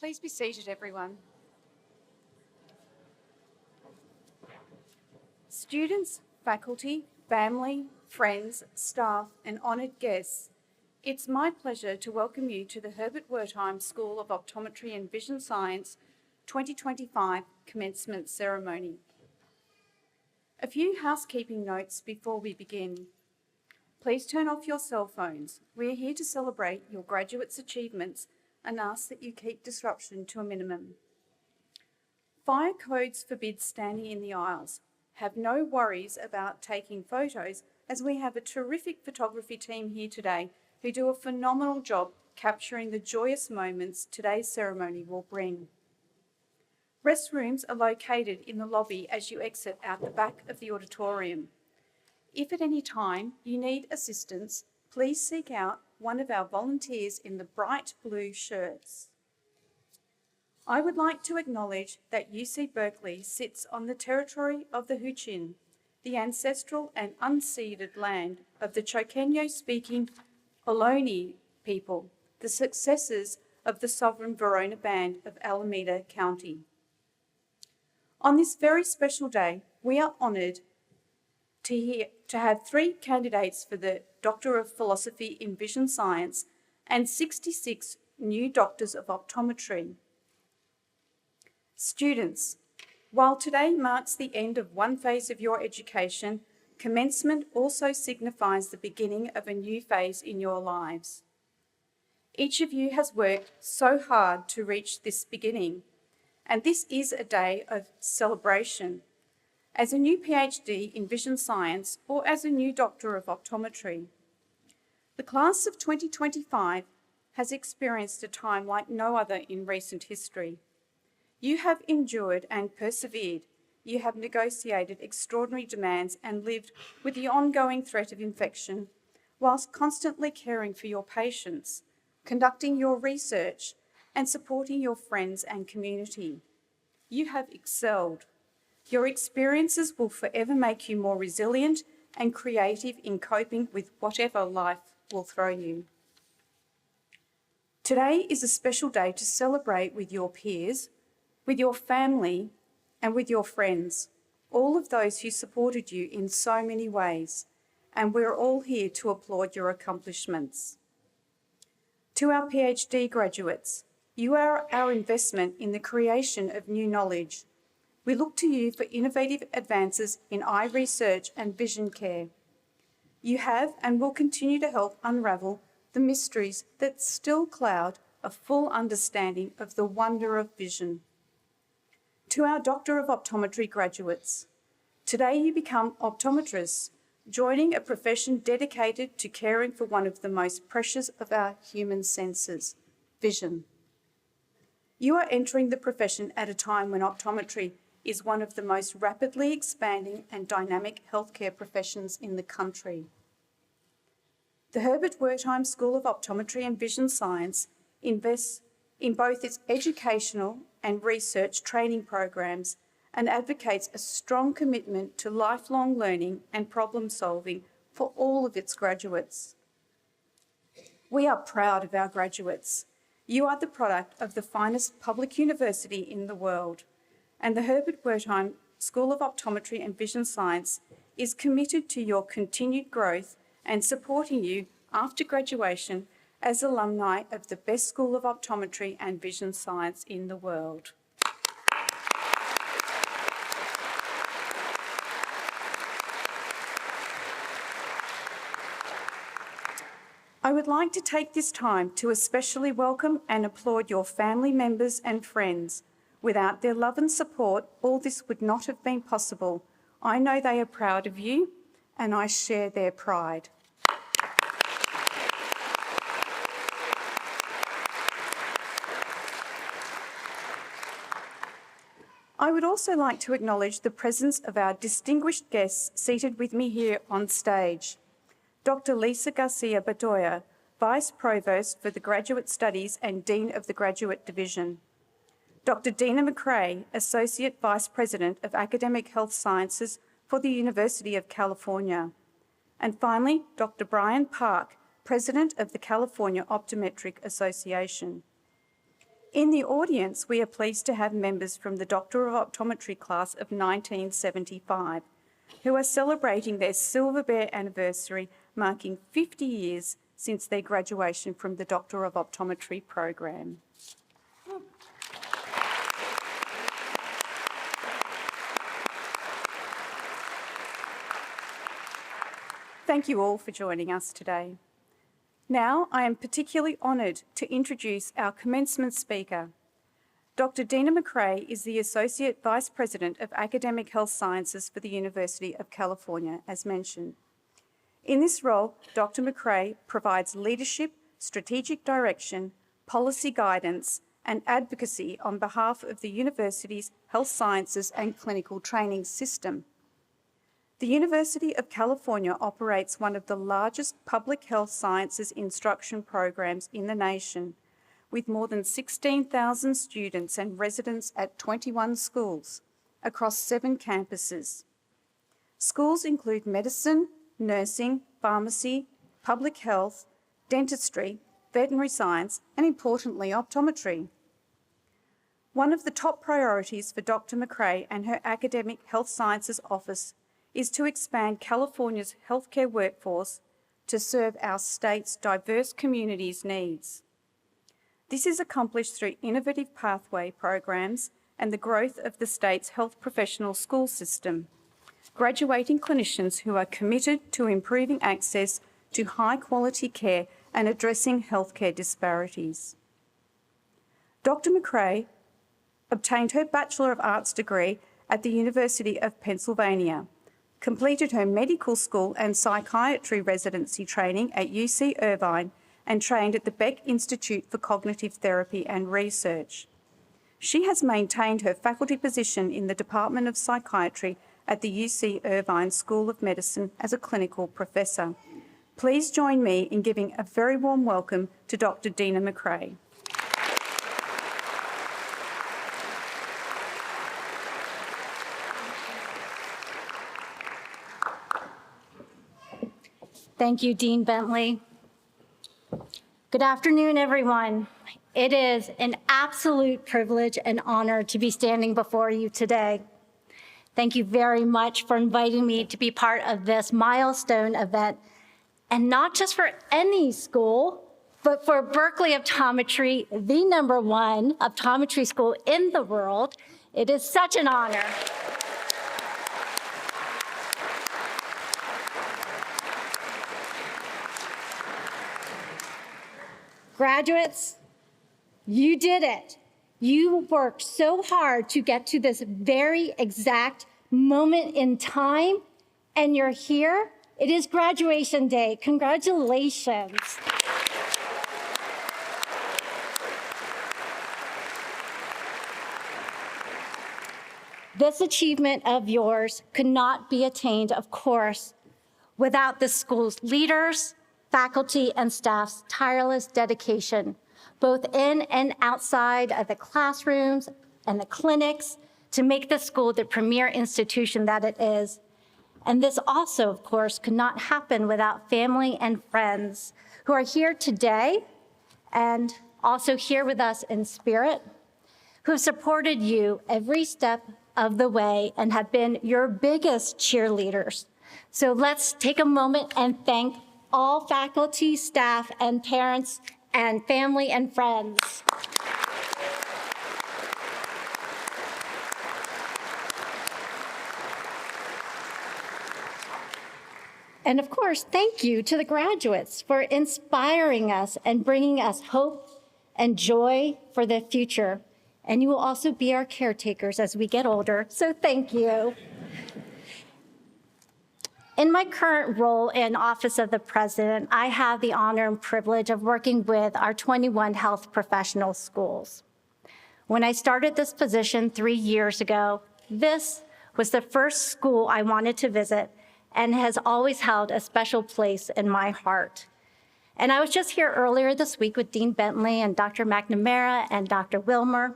Please be seated, everyone. Students, faculty, family, friends, staff and honoured guests, it's my pleasure to welcome you to the Herbert Wertheim School of Optometry and Vision Science 2025 Commencement Ceremony. A few housekeeping notes before we begin. Please turn off your cell phones. We are here to celebrate your graduates' achievements and ask that you keep disruption to a minimum. Fire codes forbid standing in the aisles. Have no worries about taking photos, as we have a terrific photography team here today who do a phenomenal job capturing the joyous moments today's ceremony will bring. Restrooms are located in the lobby as you exit out the back of the auditorium. If at any time you need assistance, please seek out one of our volunteers in the bright blue shirts. I would like to acknowledge that UC Berkeley sits on the territory of the Huichin, the ancestral and unceded land of the Choqueño-speaking Ohlone people, the successors of the sovereign Verona Band of Alameda County. On this very special day, we are honoured to have 3 candidates for the Doctor of Philosophy in Vision Science and 66 new Doctors of Optometry. Students, while today marks the end of one phase of your education, commencement also signifies the beginning of a new phase in your lives. Each of you has worked so hard to reach this beginning, and this is a day of celebration. As a new PhD in Vision Science or as a new Doctor of Optometry. The class of 2025 has experienced a time like no other in recent history. You have endured and persevered. You have negotiated extraordinary demands and lived with the ongoing threat of infection, whilst constantly caring for your patients, conducting your research, and supporting your friends and community. You have excelled. Your experiences will forever make you more resilient and creative in coping with whatever life will throw you. Today is a special day to celebrate with your peers, with your family, and with your friends, all of those who supported you in so many ways, and we're all here to applaud your accomplishments. To our PhD graduates, you are our investment in the creation of new knowledge. We look to you for innovative advances in eye research and vision care. You have and will continue to help unravel the mysteries that still cloud a full understanding of the wonder of vision. To our Doctor of Optometry graduates, today you become optometrists, joining a profession dedicated to caring for one of the most precious of our human senses, vision. You are entering the profession at a time when optometry is one of the most rapidly expanding and dynamic healthcare professions in the country. The Herbert Wertheim School of Optometry and Vision Science invests in both its educational and research training programs and advocates a strong commitment to lifelong learning and problem solving for all of its graduates. We are proud of our graduates. You are the product of the finest public university in the world, and the Herbert Wertheim School of Optometry and Vision Science is committed to your continued growth and supporting you after graduation as alumni of the best school of optometry and vision science in the world. I would like to take this time to especially welcome and applaud your family members and friends. Without their love and support, all this would not have been possible. I know they are proud of you, and I share their pride. I would also like to acknowledge the presence of our distinguished guests seated with me here on stage. Dr. Lisa Garcia-Bedoya, Vice Provost for the Graduate Studies and Dean of the Graduate Division. Dr. Dina McRae, Associate Vice President of Academic Health Sciences for the University of California. And finally, Dr. Brian Park, President of the California Optometric Association. In the audience, we are pleased to have members from the Doctor of Optometry class of 1975, who are celebrating their Silver Bear anniversary, marking 50 years since their graduation from the Doctor of Optometry program. Thank you all for joining us today. Now, I am particularly honoured to introduce our commencement speaker. Dr. Dina McRae is the Associate Vice President of Academic Health Sciences for the University of California, as mentioned. In this role, Dr. McRae provides leadership, strategic direction, policy guidance, and advocacy on behalf of the university's health sciences and clinical training system. The University of California operates one of the largest public health sciences instruction programs in the nation, with more than 16,000 students and residents at 21 schools across 7 campuses. Schools include medicine, nursing, pharmacy, public health, dentistry, veterinary science, and importantly, optometry. One of the top priorities for Dr. McRae and her Academic Health Sciences Office is to expand California's healthcare workforce to serve our state's diverse communities' needs. This is accomplished through innovative pathway programs and the growth of the state's health professional school system, graduating clinicians who are committed to improving access to high-quality care and addressing healthcare disparities. Dr. McRae obtained her Bachelor of Arts degree at the University of Pennsylvania, completed her medical school and psychiatry residency training at UC Irvine, and trained at the Beck Institute for Cognitive Therapy and Research. She has maintained her faculty position in the Department of Psychiatry at the UC Irvine School of Medicine as a clinical professor. Please join me in giving a very warm welcome to Dr. Dina McRae. Thank you, Dean Bentley. Good afternoon, everyone. It is an absolute privilege and honor to be standing before you today. Thank you very much for inviting me to be part of this milestone event, and not just for any school, but for Berkeley Optometry, the #1 optometry school in the world. It is such an honor. Graduates, you did it. You worked so hard to get to this very exact moment in time, and you're here. It is graduation day. Congratulations. This achievement of yours could not be attained, of course, without the school's leaders, faculty, and staff's tireless dedication, both in and outside of the classrooms and the clinics, to make the school the premier institution that it is. And this also, of course, could not happen without family and friends who are here today and also here with us in spirit, who have supported you every step of the way and have been your biggest cheerleaders. So let's take a moment and thank all faculty, staff, and parents, and family and friends. And of course, thank you to the graduates for inspiring us and bringing us hope and joy for the future. And you will also be our caretakers as we get older, so thank you. In my current role in Office of the President, I have the honor and privilege of working with our 21 health professional schools. When I started this position 3 years ago, this was the first school I wanted to visit and has always held a special place in my heart. And I was just here earlier this week with Dean Bentley and Dr. McNamara and Dr. Wilmer.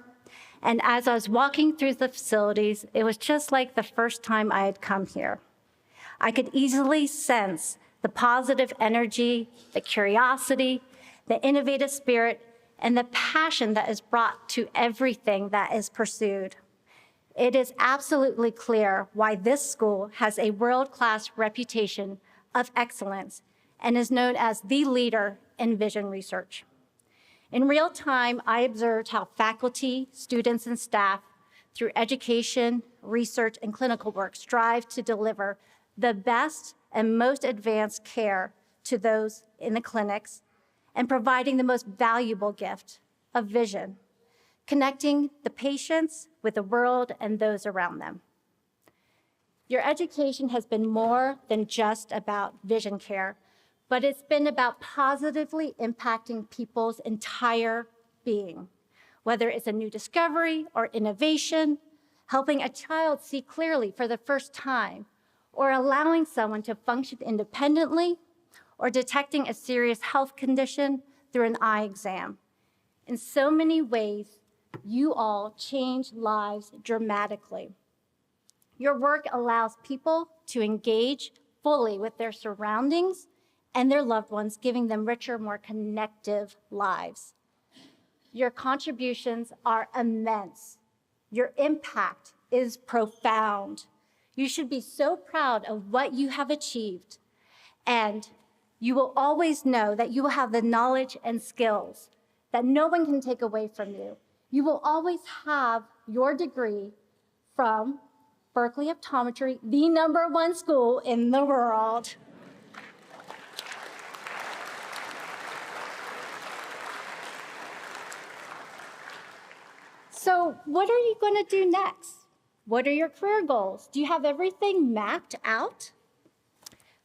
And as I was walking through the facilities, it was just like the first time I had come here. I could easily sense the positive energy, the curiosity, the innovative spirit, and the passion that is brought to everything that is pursued. It is absolutely clear why this school has a world-class reputation of excellence and is known as the leader in vision research. In real time, I observed how faculty, students, and staff, through education, research, and clinical work, strive to deliver the best and most advanced care to those in the clinics and providing the most valuable gift of vision, connecting the patients with the world and those around them. Your education has been more than just about vision care, but it's been about positively impacting people's entire being, whether it's a new discovery or innovation, helping a child see clearly for the first time, or allowing someone to function independently, or detecting a serious health condition through an eye exam. In so many ways, you all change lives dramatically. Your work allows people to engage fully with their surroundings and their loved ones, giving them richer, more connective lives. Your contributions are immense. Your impact is profound. You should be so proud of what you have achieved, and you will always know that you will have the knowledge and skills that no one can take away from you. You will always have your degree from Berkeley Optometry, the #1 school in the world. So what are you going to do next? What are your career goals? Do you have everything mapped out?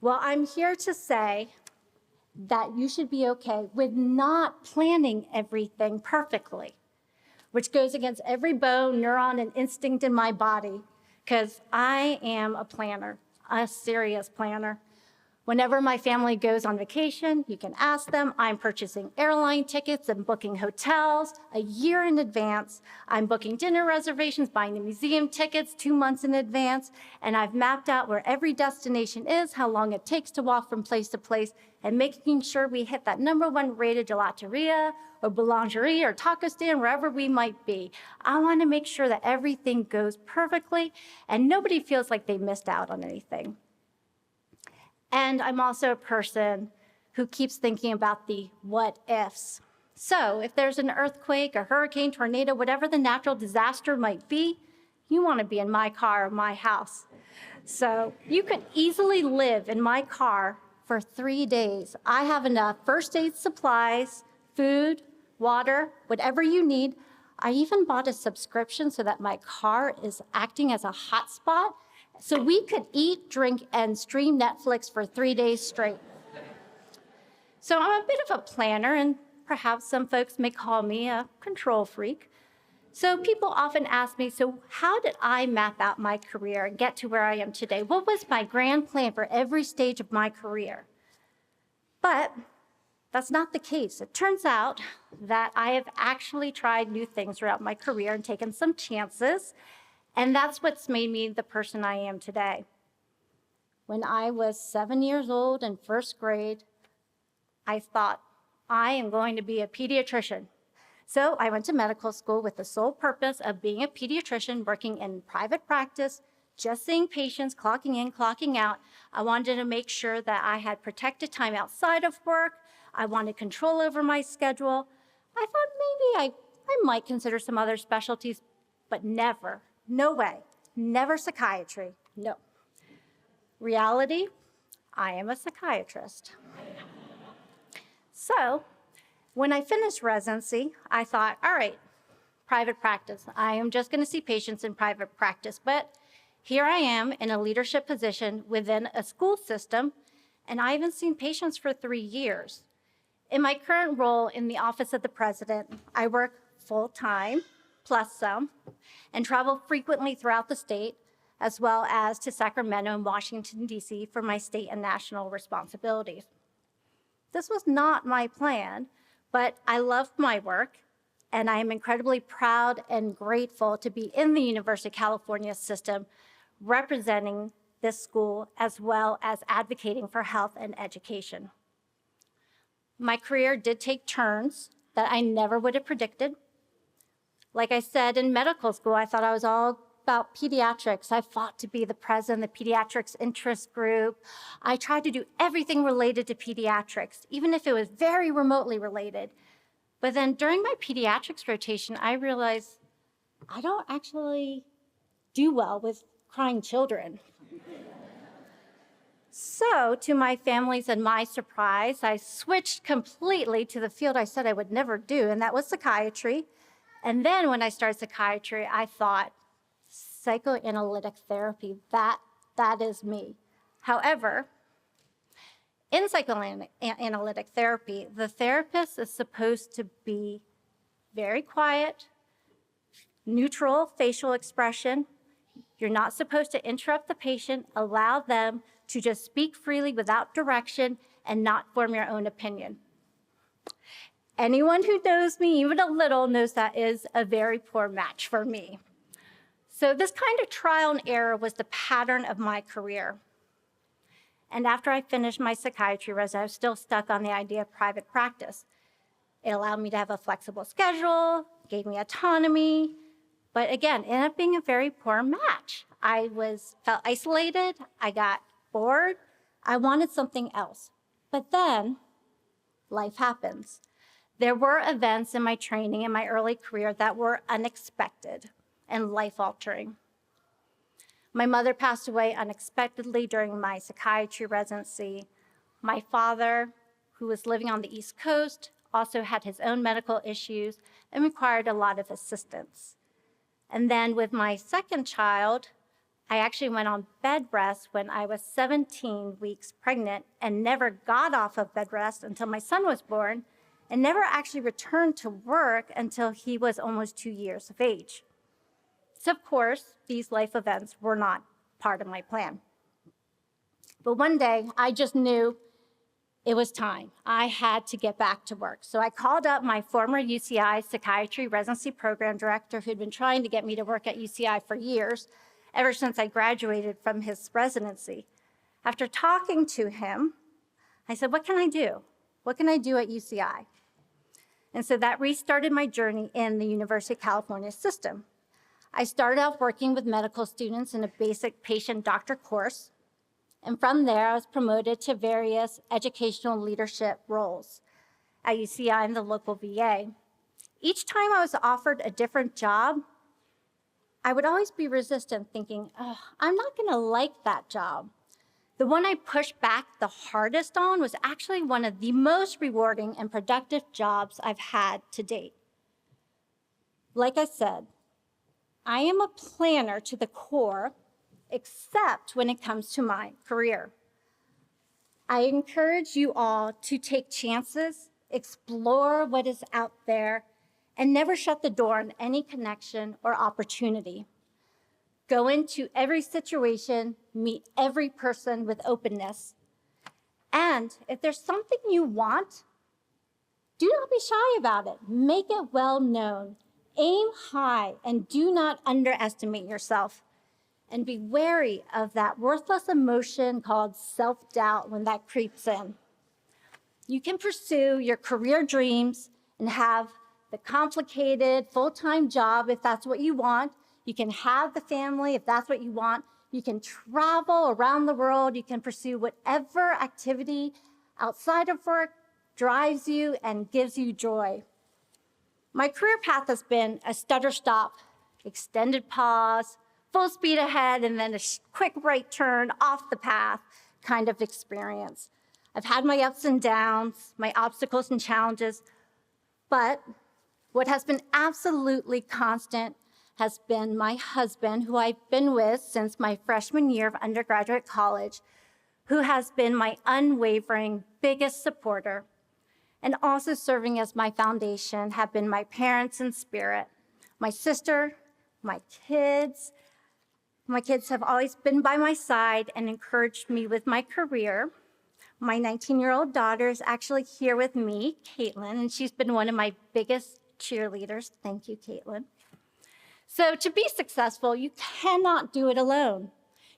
Well, I'm here to say that you should be okay with not planning everything perfectly, which goes against every bone, neuron, and instinct in my body, because I am a planner, a serious planner. Whenever my family goes on vacation, you can ask them, I'm purchasing airline tickets and booking hotels a year in advance. I'm booking dinner reservations, buying the museum tickets 2 months in advance, and I've mapped out where every destination is, how long it takes to walk from place to place, and making sure we hit that #1 rated gelateria or boulangerie or taco stand, wherever we might be. I want to make sure that everything goes perfectly and nobody feels like they missed out on anything. And I'm also a person who keeps thinking about the what ifs. So if there's an earthquake, a hurricane, tornado, whatever the natural disaster might be, you want to be in my car or my house. So you could easily live in my car for 3 days. I have enough first aid supplies, food, water, whatever you need. I even bought a subscription so that my car is acting as a hotspot, so we could eat, drink, and stream Netflix for 3 days straight. So I'm a bit of a planner, and perhaps some folks may call me a control freak. So people often ask me, so how did I map out my career and get to where I am today? What was my grand plan for every stage of my career? But that's not the case. It turns out that I have actually tried new things throughout my career and taken some chances, and that's what's made me the person I am today. When I was 7 years old in first grade, I thought, I am going to be a pediatrician. So I went to medical school with the sole purpose of being a pediatrician, working in private practice, just seeing patients, clocking in, clocking out. I wanted to make sure that I had protected time outside of work. I wanted control over my schedule. I thought maybe I might consider some other specialties, but never, no way, never psychiatry, no. Reality, I am a psychiatrist. So when I finished residency, I thought, all right, private practice. I am just going to see patients in private practice, but here I am in a leadership position within a school system, and I haven't seen patients for 3 years. In my current role in the Office of the President, I work full-time, plus some, and travel frequently throughout the state, as well as to Sacramento and Washington, D.C. for my state and national responsibilities. This was not my plan, but I love my work, and I am incredibly proud and grateful to be in the University of California system, representing this school, as well as advocating for health and education. My career did take turns. that I never would have predicted. Like I said, in medical school, I thought I was all about pediatrics. I fought to be the president of the pediatrics interest group. I tried to do everything related to pediatrics, even if it was very remotely related. But then during my pediatrics rotation, I realized I don't actually do well with crying children. So, to my family's and my surprise, I switched completely to the field I said I would never do, and that was psychiatry. And then when I started psychiatry, I thought, psychoanalytic therapy, that is me. However, in psychoanalytic therapy, the therapist is supposed to be very quiet, neutral facial expression. You're not supposed to interrupt the patient, allow them to just speak freely without direction and not form your own opinion. Anyone who knows me even a little knows that is a very poor match for me. So this kind of trial and error was the pattern of my career. And after I finished my psychiatry residency, I was still stuck on the idea of private practice. It allowed me to have a flexible schedule, gave me autonomy, but again, ended up being a very poor match. I felt isolated, I got bored, I wanted something else. But then, life happens. There were events in my training in my early career that were unexpected and life-altering. My mother passed away unexpectedly during my psychiatry residency. My father, who was living on the East Coast, also had his own medical issues and required a lot of assistance. And then with my second child, I actually went on bed rest when I was 17 weeks pregnant and never got off of bed rest until my son was born, and never actually returned to work until he was almost 2 years of age. So of course, these life events were not part of my plan. But one day, I just knew it was time. I had to get back to work. So I called up my former UCI psychiatry residency program director who'd been trying to get me to work at UCI for years, ever since I graduated from his residency. After talking to him, I said, what can I do? What can I do at UCI? And so that restarted my journey in the University of California system. I started off working with medical students in a basic patient-doctor course, and from there I was promoted to various educational leadership roles at UCI and the local VA. Each time I was offered a different job, I would always be resistant, thinking, oh, I'm not gonna like that job. The one I pushed back the hardest on was actually one of the most rewarding and productive jobs I've had to date. Like I said, I am a planner to the core, except when it comes to my career. I encourage you all to take chances, explore what is out there, and never shut the door on any connection or opportunity. Go into every situation, meet every person with openness. And if there's something you want, do not be shy about it. Make it well known. Aim high and do not underestimate yourself. And be wary of that worthless emotion called self-doubt when that creeps in. You can pursue your career dreams and have the complicated full-time job if that's what you want. You can have the family if that's what you want. You can travel around the world. You can pursue whatever activity outside of work drives you and gives you joy. My career path has been a stutter stop, extended pause, full speed ahead, and then a quick right turn off the path kind of experience. I've had my ups and downs, my obstacles and challenges, but what has been absolutely constant has been my husband, who I've been with since my freshman year of undergraduate college, who has been my unwavering biggest supporter, and also serving as my foundation have been my parents in spirit, my sister, my kids. My kids have always been by my side and encouraged me with my career. My 19-year-old daughter is actually here with me, Caitlin, and she's been one of my biggest cheerleaders. Thank you, Caitlin. So to be successful, you cannot do it alone.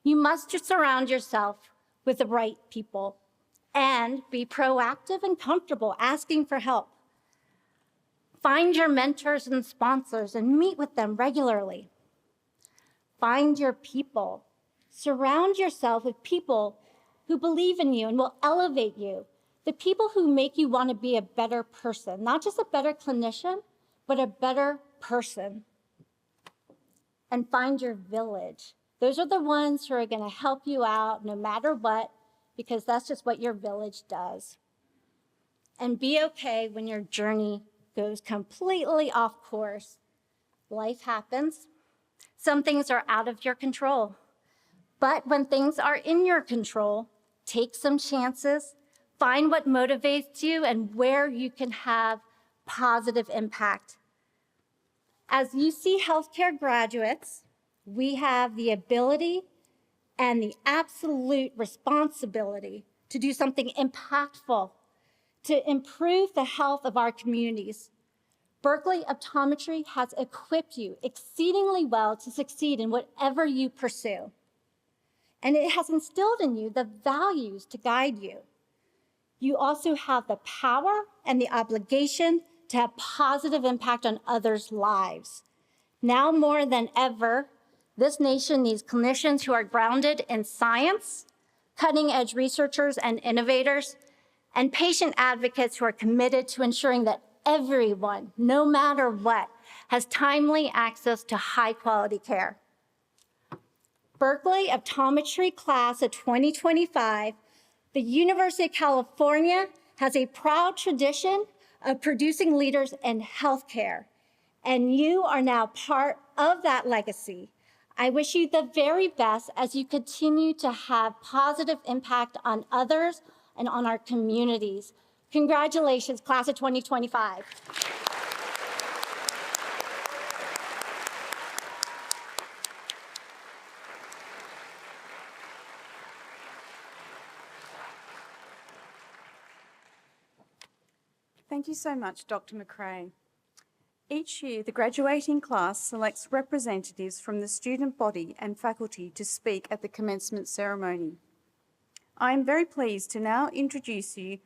You must just surround yourself with the right people and be proactive and comfortable asking for help. Find your mentors and sponsors and meet with them regularly. Find your people. Surround yourself with people who believe in you and will elevate you. The people who make you want to be a better person, not just a better clinician, but a better person. And find your village. Those are the ones who are going to help you out no matter what, because that's just what your village does. And be okay when your journey goes completely off course. Life happens. Some things are out of your control. But when things are in your control, take some chances, find what motivates you and where you can have positive impact. As UC healthcare graduates, we have the ability and the absolute responsibility to do something impactful to improve the health of our communities. Berkeley Optometry has equipped you exceedingly well to succeed in whatever you pursue. And it has instilled in you the values to guide you. You also have the power and the obligation to have positive impact on others' lives. Now more than ever, this nation needs clinicians who are grounded in science, cutting-edge researchers and innovators, and patient advocates who are committed to ensuring that everyone, no matter what, has timely access to high-quality care. Berkeley Optometry Class of 2025, the University of California has a proud tradition of producing leaders in healthcare, and you are now part of that legacy. I wish you the very best as you continue to have positive impact on others and on our communities. Congratulations, Class of 2025. Thank you so much, Dr. McRae. Each year, the graduating class selects representatives from the student body and faculty to speak at the commencement ceremony. I am very pleased to now introduce you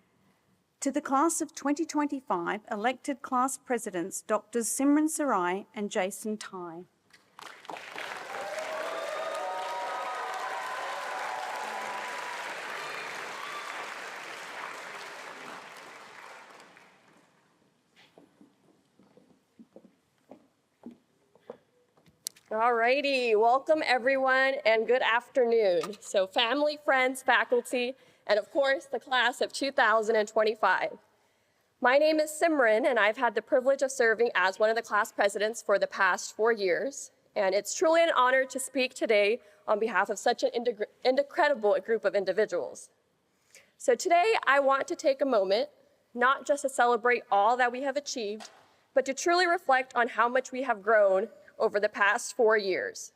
to the class of 2025 elected class presidents, Drs. Simran Sarai and Jason Tai. All righty, welcome everyone and good afternoon. So family, friends, faculty, and of course the class of 2025. My name is Simran and I've had the privilege of serving as one of the class presidents for the past 4 years. And it's truly an honor to speak today on behalf of such an incredible group of individuals. So today I want to take a moment, not just to celebrate all that we have achieved, but to truly reflect on how much we have grown over the past 4 years.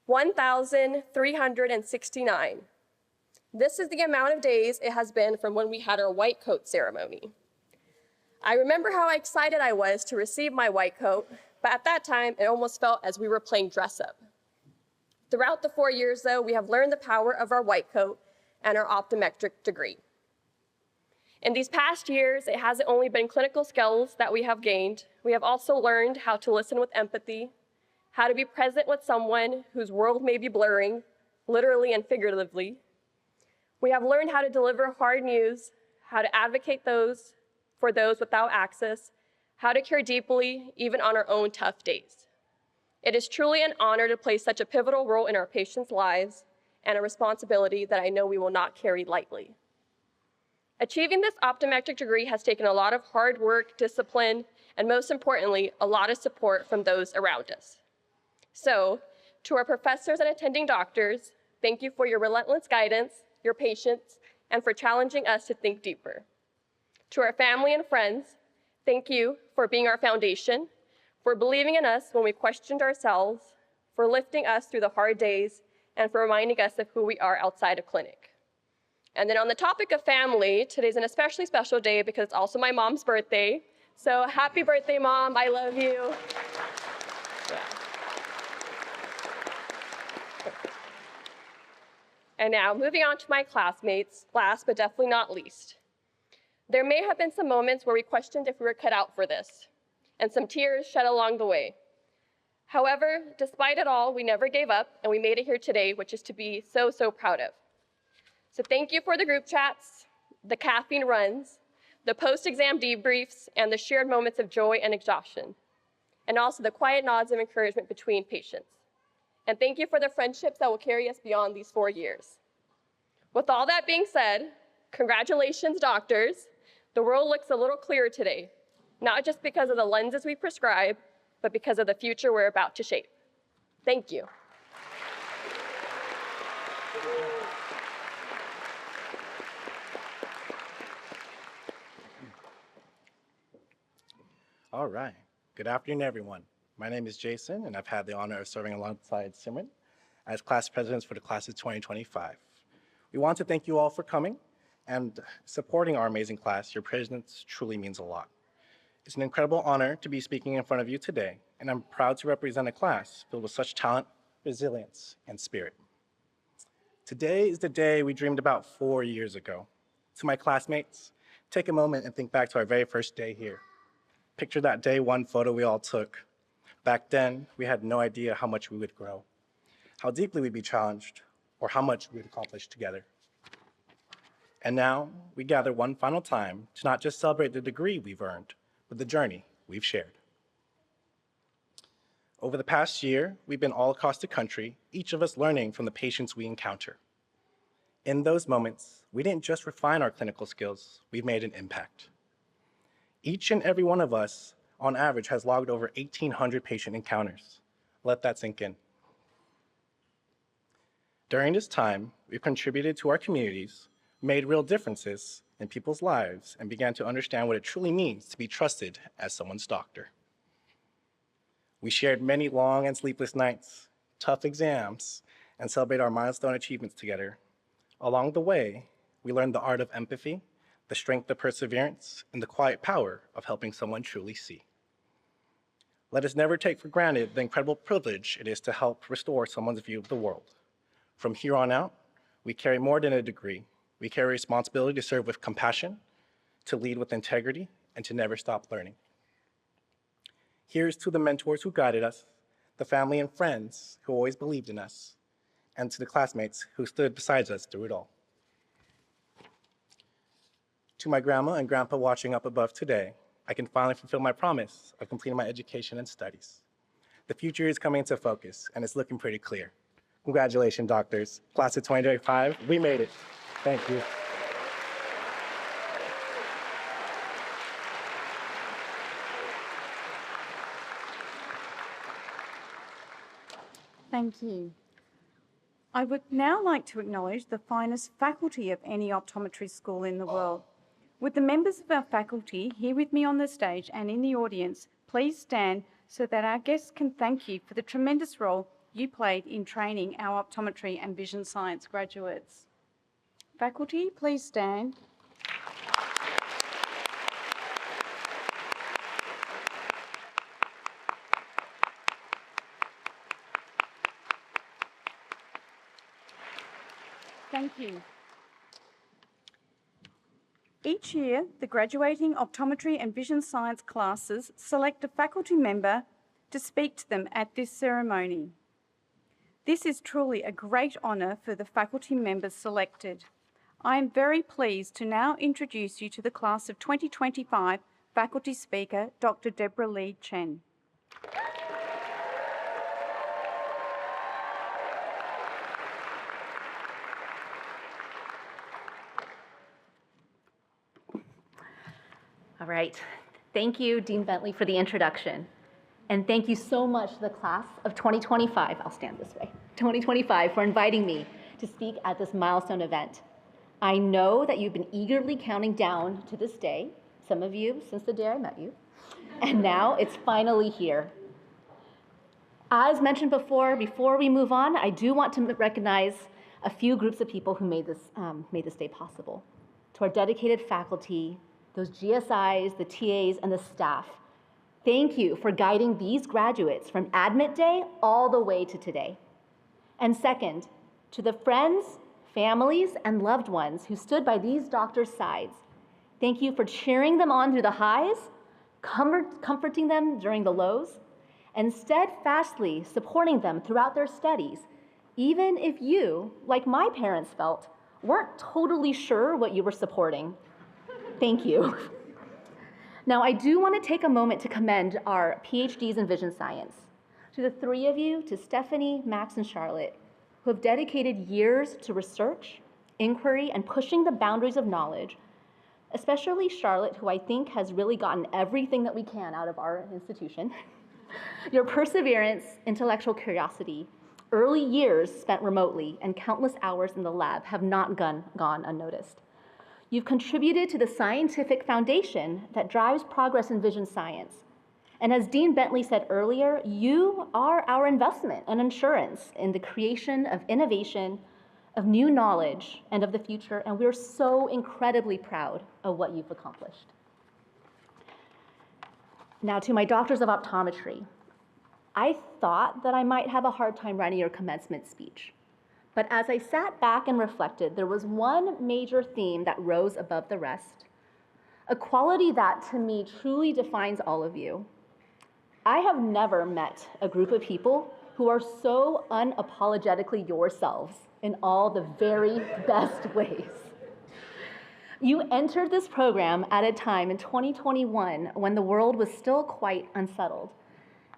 1,369. This is the amount of days it has been from when we had our white coat ceremony. I remember how excited I was to receive my white coat, but at that time, it almost felt as we were playing dress up. Throughout the 4 years, though, we have learned the power of our white coat and our optometric degree. In these past years, it hasn't only been clinical skills that we have gained, we have also learned how to listen with empathy, how to be present with someone whose world may be blurring, literally and figuratively. We have learned how to deliver hard news, how to advocate for those without access, how to care deeply, even on our own tough days. It is truly an honor to play such a pivotal role in our patients' lives and a responsibility that I know we will not carry lightly. Achieving this optometric degree has taken a lot of hard work, discipline, and most importantly, a lot of support from those around us. So, to our professors and attending doctors, thank you for your relentless guidance, your patience, and for challenging us to think deeper. To our family and friends, thank you for being our foundation, for believing in us when we questioned ourselves, for lifting us through the hard days, and for reminding us of who we are outside of clinic. And then on the topic of family, today's an especially special day because it's also my mom's birthday. So happy birthday, Mom, I love you. Yeah. And now moving on to my classmates, last but definitely not least. There may have been some moments where we questioned if we were cut out for this, and some tears shed along the way. However, despite it all, we never gave up, and we made it here today, which is to be so, so proud of. So thank you for the group chats, the caffeine runs, the post-exam debriefs, and the shared moments of joy and exhaustion, and also the quiet nods of encouragement between patients. And thank you for the friendships that will carry us beyond these 4 years. With all that being said, congratulations, doctors. The world looks a little clearer today, not just because of the lenses we prescribe, but because of the future we're about to shape. Thank you. All right. Good afternoon, everyone. My name is Jason, and I've had the honor of serving alongside Simran as class presidents for the class of 2025. We want to thank you all for coming and supporting our amazing class. Your presence truly means a lot. It's an incredible honor to be speaking in front of you today, and I'm proud to represent a class filled with such talent, resilience, and spirit. Today is the day we dreamed about 4 years ago. To my classmates, take a moment and think back to our very first day here. Picture that day one photo we all took. Back then, we had no idea how much we would grow, how deeply we'd be challenged, or how much we'd accomplish together. And now, we gather one final time to not just celebrate the degree we've earned, but the journey we've shared. Over the past year, we've been all across the country, each of us learning from the patients we encounter. In those moments, we didn't just refine our clinical skills, we've made an impact. Each and every one of us, on average, has logged over 1,800 patient encounters. Let that sink in. During this time, we've contributed to our communities, made real differences in people's lives, and began to understand what it truly means to be trusted as someone's doctor. We shared many long and sleepless nights, tough exams, and celebrated our milestone achievements together. Along the way, we learned the art of empathy, the strength of perseverance, and the quiet power of helping someone truly see. Let us never take for granted the incredible privilege it is to help restore someone's view of the world. From here on out, we carry more than a degree. We carry a responsibility to serve with compassion, to lead with integrity, and to never stop learning. Here's to the mentors who guided us, the family and friends who always believed in us, and to the classmates who stood beside us through it all. To my grandma and grandpa watching up above today, I can finally fulfill my promise of completing my education and studies. The future is coming into focus, and it's looking pretty clear. Congratulations, doctors. Class of 2025, we made it. Thank you. Thank you. I would now like to acknowledge the finest faculty of any optometry school in the world. Would the members of our faculty here with me on the stage and in the audience please stand so that our guests can thank you for the tremendous role you played in training our optometry and vision science graduates. Faculty, please stand. Thank you. Each year, the graduating optometry and vision science classes select a faculty member to speak to them at this ceremony. This is truly a great honour for the faculty members selected. I am very pleased to now introduce you to the class of 2025 faculty speaker, Dr. Deborah Lee Chen. All right. Thank you, Dean Bentley, for the introduction. And thank you so much to the class of 2025, I'll stand this way, 2025, for inviting me to speak at this milestone event. I know that you've been eagerly counting down to this day, some of you since the day I met you, and now it's finally here. As mentioned before we move on, I do want to recognize a few groups of people who made this day possible. To our dedicated faculty, those GSIs, the TAs, and the staff, thank you for guiding these graduates from admit day all the way to today. And second, to the friends, families, and loved ones who stood by these doctors' sides, Thank you for cheering them on through the highs, comforting them during the lows, and steadfastly supporting them throughout their studies, even if you, like my parents felt, weren't totally sure what you were supporting. Thank you. Now, I do want to take a moment to commend our PhDs in vision science. To the three of you, to Stephanie, Max, and Charlotte, who have dedicated years to research, inquiry, and pushing the boundaries of knowledge, especially Charlotte, who I think has really gotten everything that we can out of our institution. Your perseverance, intellectual curiosity, early years spent remotely, and countless hours in the lab have not gone unnoticed. You've contributed to the scientific foundation that drives progress in vision science. And as Dean Bentley said earlier, you are our investment and insurance in the creation of innovation, of new knowledge, and of the future, and we're so incredibly proud of what you've accomplished. Now, to my doctors of optometry, I thought that I might have a hard time writing your commencement speech. But as I sat back and reflected, there was one major theme that rose above the rest, a quality that, to me, truly defines all of you. I have never met a group of people who are so unapologetically yourselves in all the very best ways. You entered this program at a time in 2021 when the world was still quite unsettled.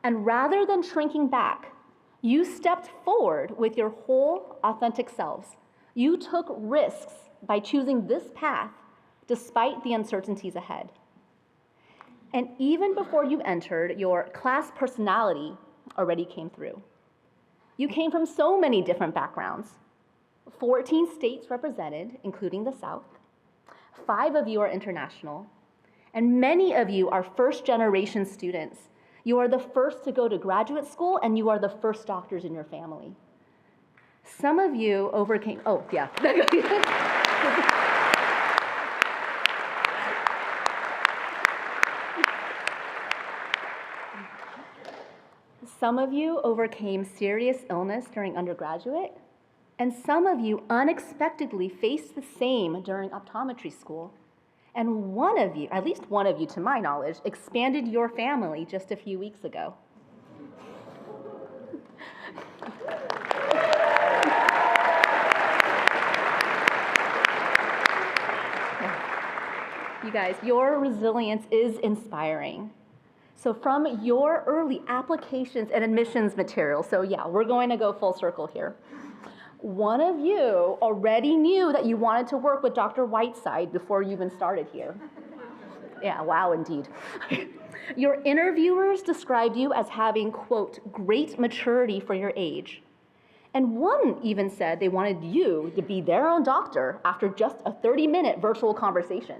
And rather than shrinking back, you stepped forward with your whole authentic selves. You took risks by choosing this path despite the uncertainties ahead. And even before you entered, your class personality already came through. You came from so many different backgrounds. 14 states represented, including the South. 5 of you are international. And many of you are first-generation students. You are the first to go to graduate school, and you are the first doctors in your family. Some of you overcame, oh, yeah. Some of you overcame serious illness during undergraduate, and some of you unexpectedly faced the same during optometry school. And one of you, at least one of you to my knowledge, expanded your family just a few weeks ago. You guys, your resilience is inspiring. So from your early applications and admissions material, so yeah, we're going to go full circle here. One of you already knew that you wanted to work with Dr. Whiteside before you even started here. Yeah, wow, indeed. Your interviewers described you as having, quote, great maturity for your age. And one even said they wanted you to be their own doctor after just a 30-minute virtual conversation.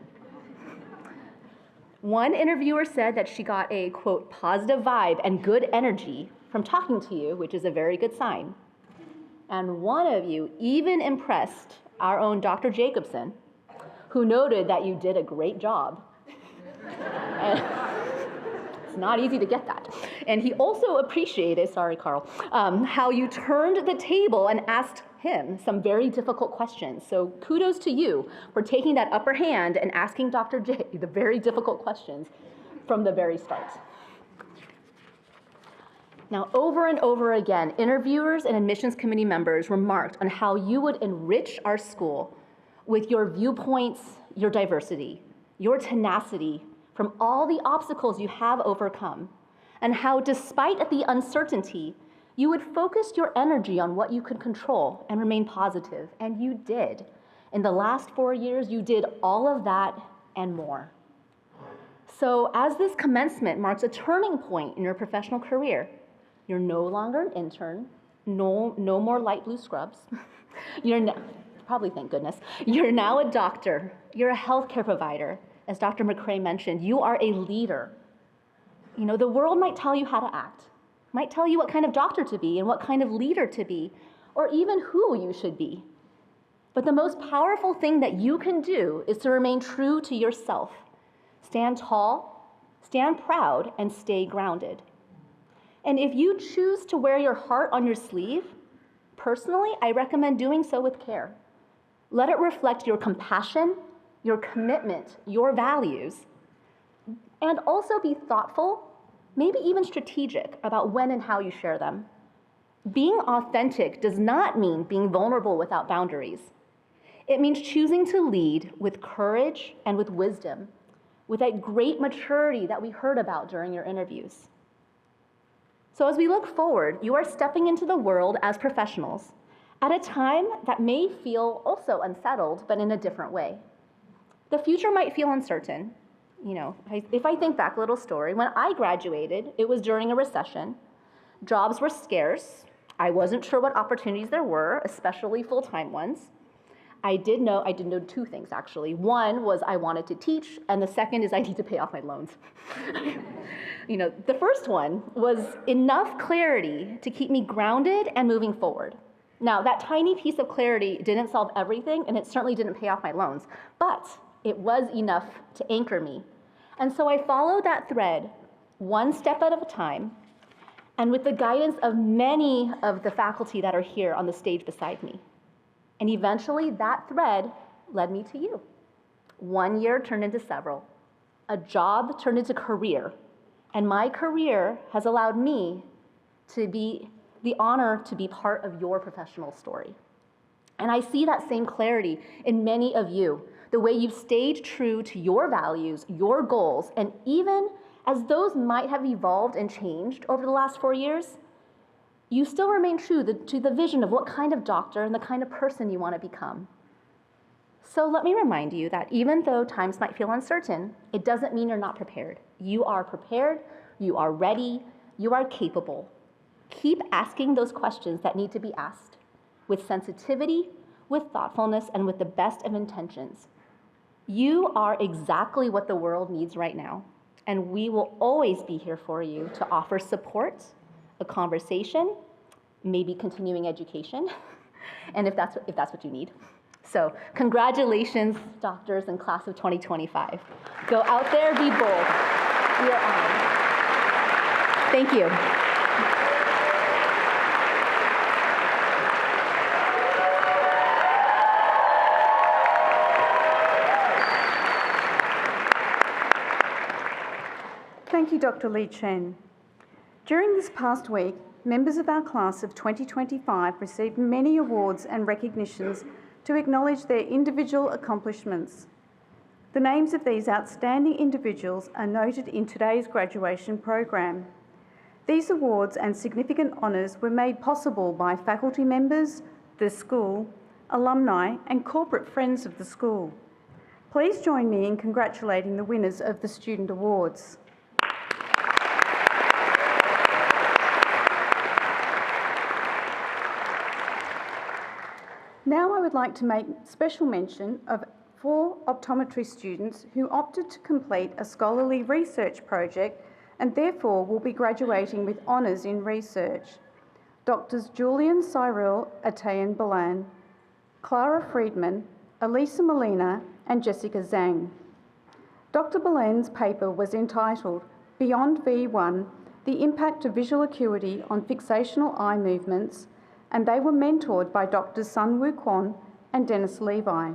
One interviewer said that she got a, quote, positive vibe and good energy from talking to you, which is a very good sign. And one of you even impressed our own Dr. Jacobson, who noted that you did a great job. And it's not easy to get that. And he also appreciated, sorry, Carl, how you turned the table and asked him some very difficult questions. So kudos to you for taking that upper hand and asking Dr. J the very difficult questions from the very start. Now, over and over again, interviewers and admissions committee members remarked on how you would enrich our school with your viewpoints, your diversity, your tenacity from all the obstacles you have overcome, and how despite the uncertainty, you would focus your energy on what you could control and remain positive, and you did. In the last 4 years, you did all of that and more. So as this commencement marks a turning point in your professional career, you're no longer an intern, no more light blue scrubs. Probably thank goodness. You're now a doctor. You're a healthcare provider. As Dr. McCrae mentioned, you are a leader. You know, the world might tell you how to act, might tell you what kind of doctor to be and what kind of leader to be, or even who you should be. But the most powerful thing that you can do is to remain true to yourself. Stand tall, stand proud, and stay grounded. And if you choose to wear your heart on your sleeve, personally, I recommend doing so with care. Let it reflect your compassion, your commitment, your values, and also be thoughtful, maybe even strategic about when and how you share them. Being authentic does not mean being vulnerable without boundaries. It means choosing to lead with courage and with wisdom, with that great maturity that we heard about during your interviews. So as we look forward, you are stepping into the world as professionals at a time that may feel also unsettled, but in a different way. The future might feel uncertain. You know, if I think back a little story, when I graduated, it was during a recession. Jobs were scarce. I wasn't sure what opportunities there were, especially full-time ones. I did know two things, actually. One was I wanted to teach, and the second is I need to pay off my loans. You know, the first one was enough clarity to keep me grounded and moving forward. Now, that tiny piece of clarity didn't solve everything, and it certainly didn't pay off my loans, but it was enough to anchor me. And so I followed that thread one step at a time, and with the guidance of many of the faculty that are here on the stage beside me. And eventually that thread led me to you. 1 year turned into several. A job turned into career. And my career has allowed me to be the honor to be part of your professional story. And I see that same clarity in many of you, the way you've stayed true to your values, your goals, and even as those might have evolved and changed over the last 4 years, you still remain true to the vision of what kind of doctor and the kind of person you want to become. So let me remind you that even though times might feel uncertain, it doesn't mean you're not prepared. You are prepared, you are ready, you are capable. Keep asking those questions that need to be asked with sensitivity, with thoughtfulness, and with the best of intentions. You are exactly what the world needs right now, and we will always be here for you to offer support, a conversation, maybe continuing education, and if that's what you need. So congratulations, doctors and class of 2025. Go out there, be bold. We are honored. Thank you. Thank you, Dr. Lee Chen. During this past week, members of our class of 2025 received many awards and recognitions to acknowledge their individual accomplishments. The names of these outstanding individuals are noted in today's graduation program. These awards and significant honours were made possible by faculty members, the school, alumni, and corporate friends of the school. Please join me in congratulating the winners of the Student Awards. Now I would like to make special mention of 4 optometry students who opted to complete a scholarly research project and therefore will be graduating with honours in research. Doctors Julian Cyril Atayan Balan, Clara Friedman, Elisa Molina and Jessica Zhang. Dr. Balan's paper was entitled Beyond V1, the Impact of Visual Acuity on Fixational Eye Movements, and they were mentored by Drs. Sunwoo Kwon and Dennis Levi.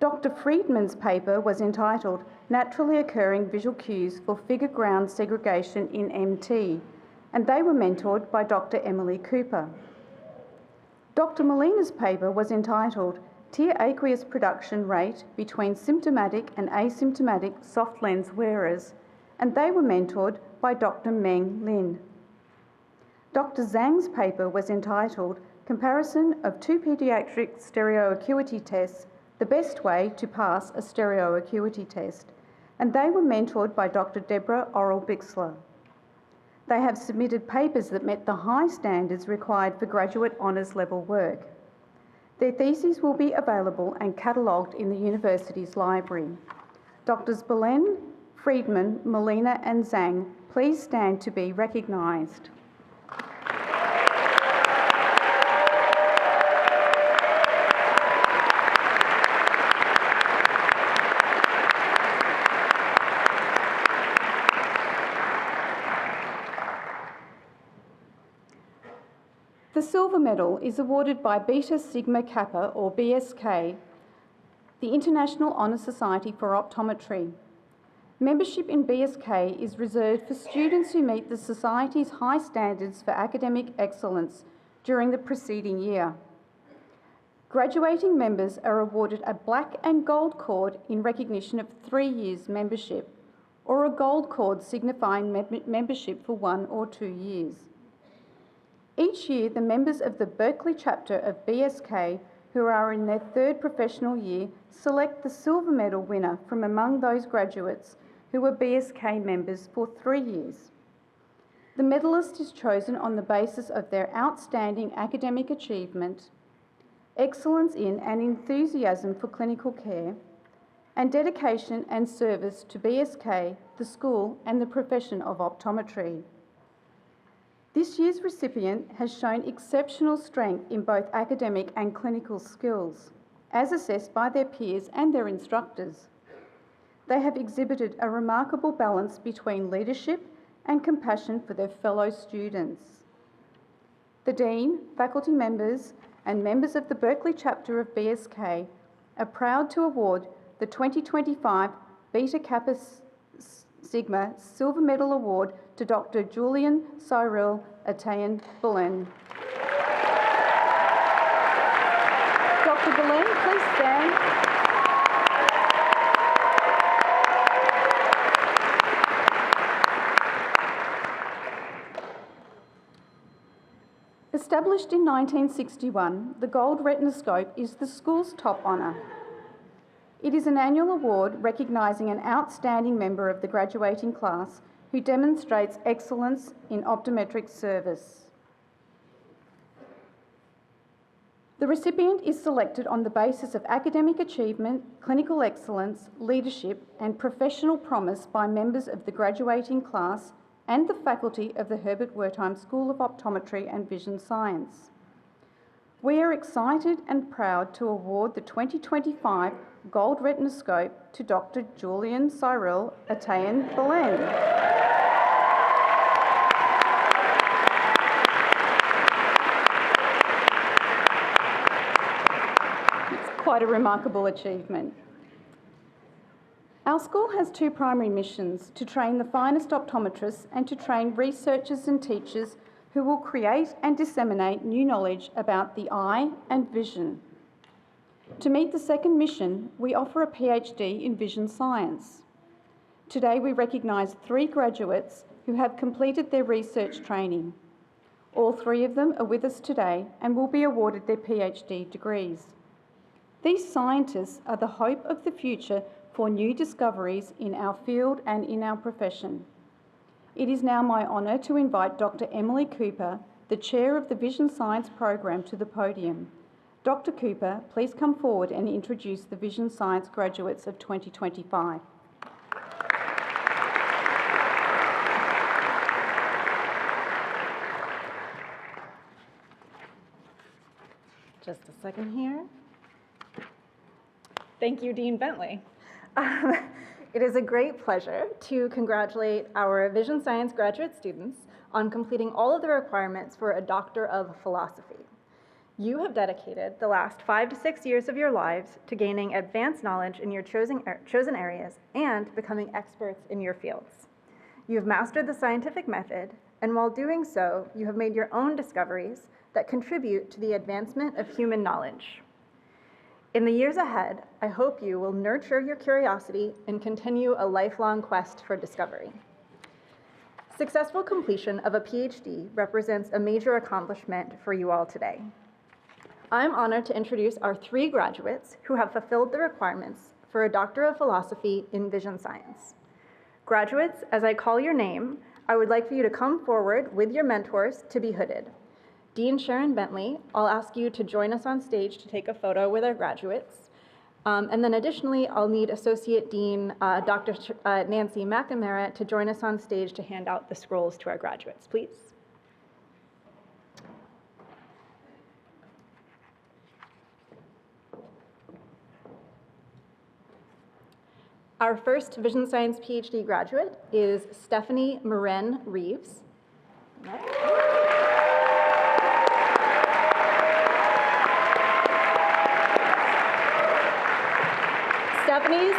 Dr. Friedman's paper was entitled Naturally Occurring Visual Cues for Figure Ground Segregation in MT, and they were mentored by Dr. Emily Cooper. Dr. Molina's paper was entitled Tear Aqueous Production Rate Between Symptomatic and Asymptomatic Soft Lens Wearers, and they were mentored by Dr. Meng Lin. Dr. Zhang's paper was entitled Comparison of 2 Pediatric Stereoacuity Tests, the Best Way to Pass a Stereoacuity Test, and they were mentored by Dr. Deborah Orrell-Bixler. They have submitted papers that met the high standards required for graduate honours level work. Their theses will be available and catalogued in the university's library. Drs. Belen, Friedman, Molina and Zhang, please stand to be recognised. The silver medal is awarded by Beta Sigma Kappa, or BSK, the International Honour Society for Optometry. Membership in BSK is reserved for students who meet the Society's high standards for academic excellence during the preceding year. Graduating members are awarded a black and gold cord in recognition of 3 years membership, or a gold cord signifying membership for 1 or 2 years. Each year, the members of the Berkeley chapter of BSK who are in their 3rd professional year select the silver medal winner from among those graduates who were BSK members for 3 years. The medalist is chosen on the basis of their outstanding academic achievement, excellence in and enthusiasm for clinical care, and dedication and service to BSK, the school, and the profession of optometry. This year's recipient has shown exceptional strength in both academic and clinical skills, as assessed by their peers and their instructors. They have exhibited a remarkable balance between leadership and compassion for their fellow students. The Dean, faculty members, and members of the Berkeley chapter of BSK are proud to award the 2025 Beta Kappa Sigma Silver Medal Award to Dr. Julian Cyril Atayan Belen. Dr. Belen, please stand. Established in 1961, the Gold Retinoscope is the school's top honour. It is an annual award recognising an outstanding member of the graduating class who demonstrates excellence in optometric service. The recipient is selected on the basis of academic achievement, clinical excellence, leadership, and professional promise by members of the graduating class and the faculty of the Herbert Wertheim School of Optometry and Vision Science. We are excited and proud to award the 2025 Gold Retinoscope to Dr. Julian Cyril Atayan Belen. It's quite a remarkable achievement. Our school has 2 primary missions: to train the finest optometrists and to train researchers and teachers who will create and disseminate new knowledge about the eye and vision. To meet the second mission, we offer a PhD in vision science. Today we recognise 3 graduates who have completed their research training. All 3 of them are with us today and will be awarded their PhD degrees. These scientists are the hope of the future for new discoveries in our field and in our profession. It is now my honour to invite Dr. Emily Cooper, the Chair of the Vision Science Program, to the podium. Dr. Cooper, please come forward and introduce the Vision Science graduates of 2025. Just a second here. Thank you, Dean Bentley. It is a great pleasure to congratulate our Vision Science graduate students on completing all of the requirements for a Doctor of Philosophy. You have dedicated the last 5 to 6 years of your lives to gaining advanced knowledge in your chosen areas and becoming experts in your fields. You have mastered the scientific method, and while doing so, you have made your own discoveries that contribute to the advancement of human knowledge. In the years ahead, I hope you will nurture your curiosity and continue a lifelong quest for discovery. Successful completion of a PhD represents a major accomplishment for you all today. I'm honored to introduce our 3 graduates who have fulfilled the requirements for a Doctor of Philosophy in Vision Science. Graduates, as I call your name, I would like for you to come forward with your mentors to be hooded. Dean Sharon Bentley, I'll ask you to join us on stage to take a photo with our graduates. And then additionally, I'll need Associate Dean Dr. Nancy McNamara to join us on stage to hand out the scrolls to our graduates, please. Our first Vision Science PhD graduate is Stephanie Moren Reeves. Stephanie's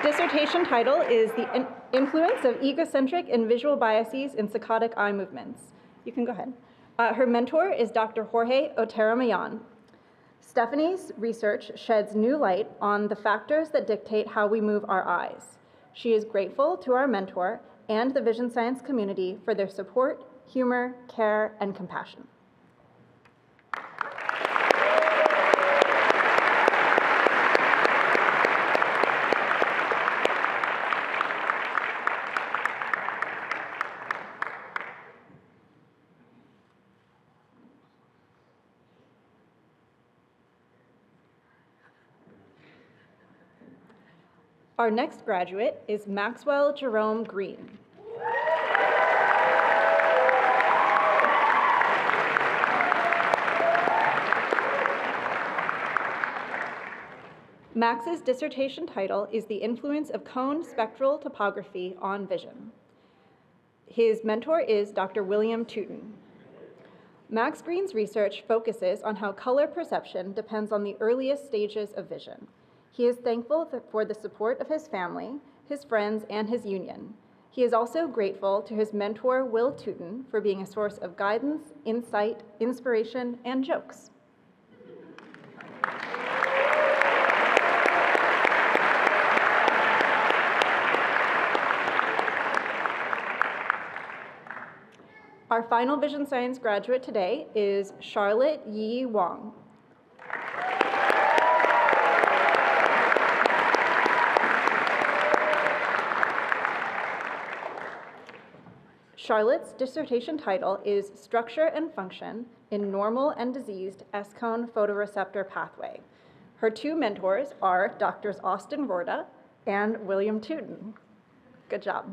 dissertation title is The Influence of Egocentric and Visual Biases in Saccadic Eye Movements. You can go ahead. Her mentor is Dr. Jorge Otero Millán. Stephanie's research sheds new light on the factors that dictate how we move our eyes. She is grateful to our mentor and the vision science community for their support, humor, care, and compassion. Our next graduate is Maxwell Jerome Green. Max's dissertation title is The Influence of Cone Spectral Topography on Vision. His mentor is Dr. William Tootin. Max Green's research focuses on how color perception depends on the earliest stages of vision. He is thankful for the support of his family, his friends, and his union. He is also grateful to his mentor, Will Tootin, for being a source of guidance, insight, inspiration, and jokes. Our final vision science graduate today is Charlotte Yi Wong. Charlotte's dissertation title is Structure and Function in Normal and Diseased S-Cone Photoreceptor Pathway. Her two mentors are Drs. Austin Rorda and William Tootin. Good job.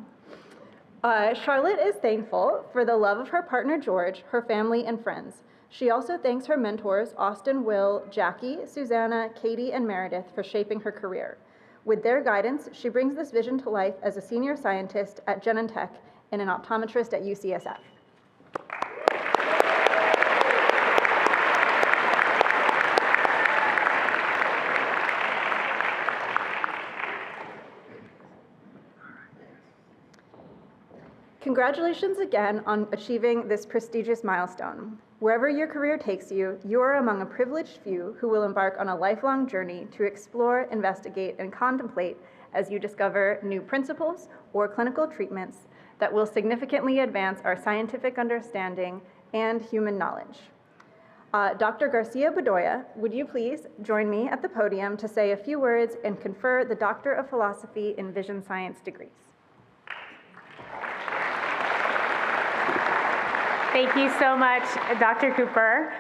Charlotte is thankful for the love of her partner George, her family, and friends. She also thanks her mentors Austin, Will, Jackie, Susanna, Katie, and Meredith for shaping her career. With their guidance, she brings this vision to life as a senior scientist at Genentech and an optometrist at UCSF. Congratulations again on achieving this prestigious milestone. Wherever your career takes you, you are among a privileged few who will embark on a lifelong journey to explore, investigate, and contemplate as you discover new principles or clinical treatments that will significantly advance our scientific understanding and human knowledge. Dr. Garcia Bedoya, would you please join me at the podium to say a few words and confer the Doctor of Philosophy in Vision Science degrees? Thank you so much, Dr. Cooper.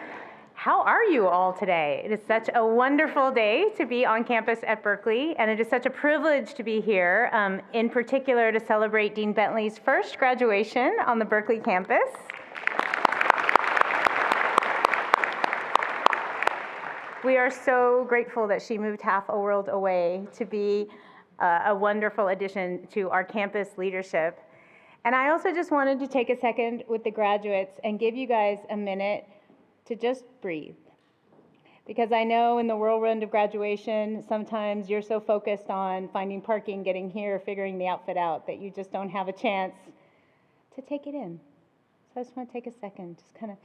How are you all today? It is such a wonderful day to be on campus at Berkeley, and it is such a privilege to be here, in particular to celebrate Dean Bentley's first graduation on the Berkeley campus. We are so grateful that she moved half a world away to be a wonderful addition to our campus leadership. And I also just wanted to take a second with the graduates and give you guys a minute to just breathe. Because I know in the whirlwind of graduation, sometimes you're so focused on finding parking, getting here, figuring the outfit out, that you just don't have a chance to take it in. So I just want to take a second, just kind of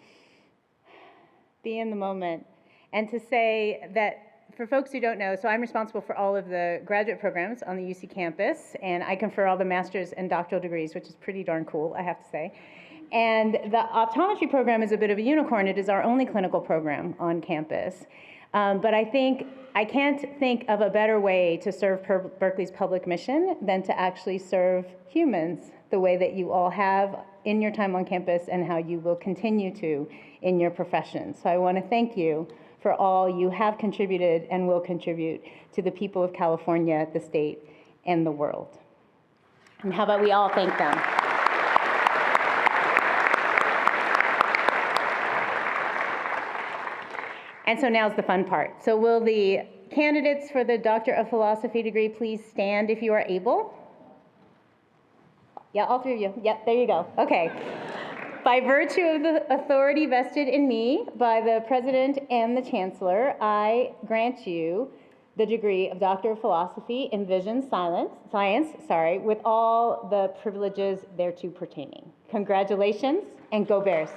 be in the moment. And to say that for folks who don't know, so I'm responsible for all of the graduate programs on the UC campus, and I confer all the master's and doctoral degrees, which is pretty darn cool, I have to say. And the optometry program is a bit of a unicorn. It is our only clinical program on campus. But I can't think of a better way to serve Berkeley's public mission than to actually serve humans the way that you all have in your time on campus and how you will continue to in your profession. So I want to thank you for all you have contributed and will contribute to the people of California, the state, and the world. And how about we all thank them? And so now's the fun part. So will the candidates for the Doctor of Philosophy degree please stand if you are able? Yeah, all three of you. Yep, there you go. Okay. By virtue of the authority vested in me by the President and the Chancellor, I grant you the degree of Doctor of Philosophy in Vision Science, with all the privileges thereto pertaining. Congratulations, and go Bears.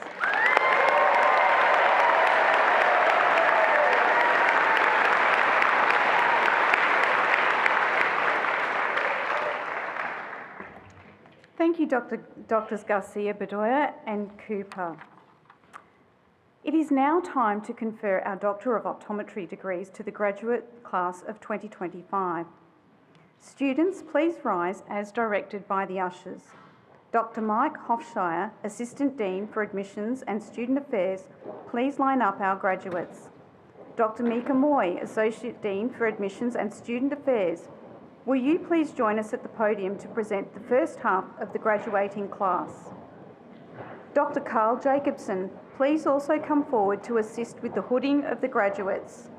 Thank you, Drs. Garcia, Bedoya and Cooper. It is now time to confer our Doctor of Optometry degrees to the graduate class of 2025. Students, please rise as directed by the ushers. Dr. Mike Hofshire, Assistant Dean for Admissions and Student Affairs, please line up our graduates. Dr. Mika Moy, Associate Dean for Admissions and Student Affairs, will you please join us at the podium to present the first half of the graduating class? Dr. Carl Jacobson, please also come forward to assist with the hooding of the graduates.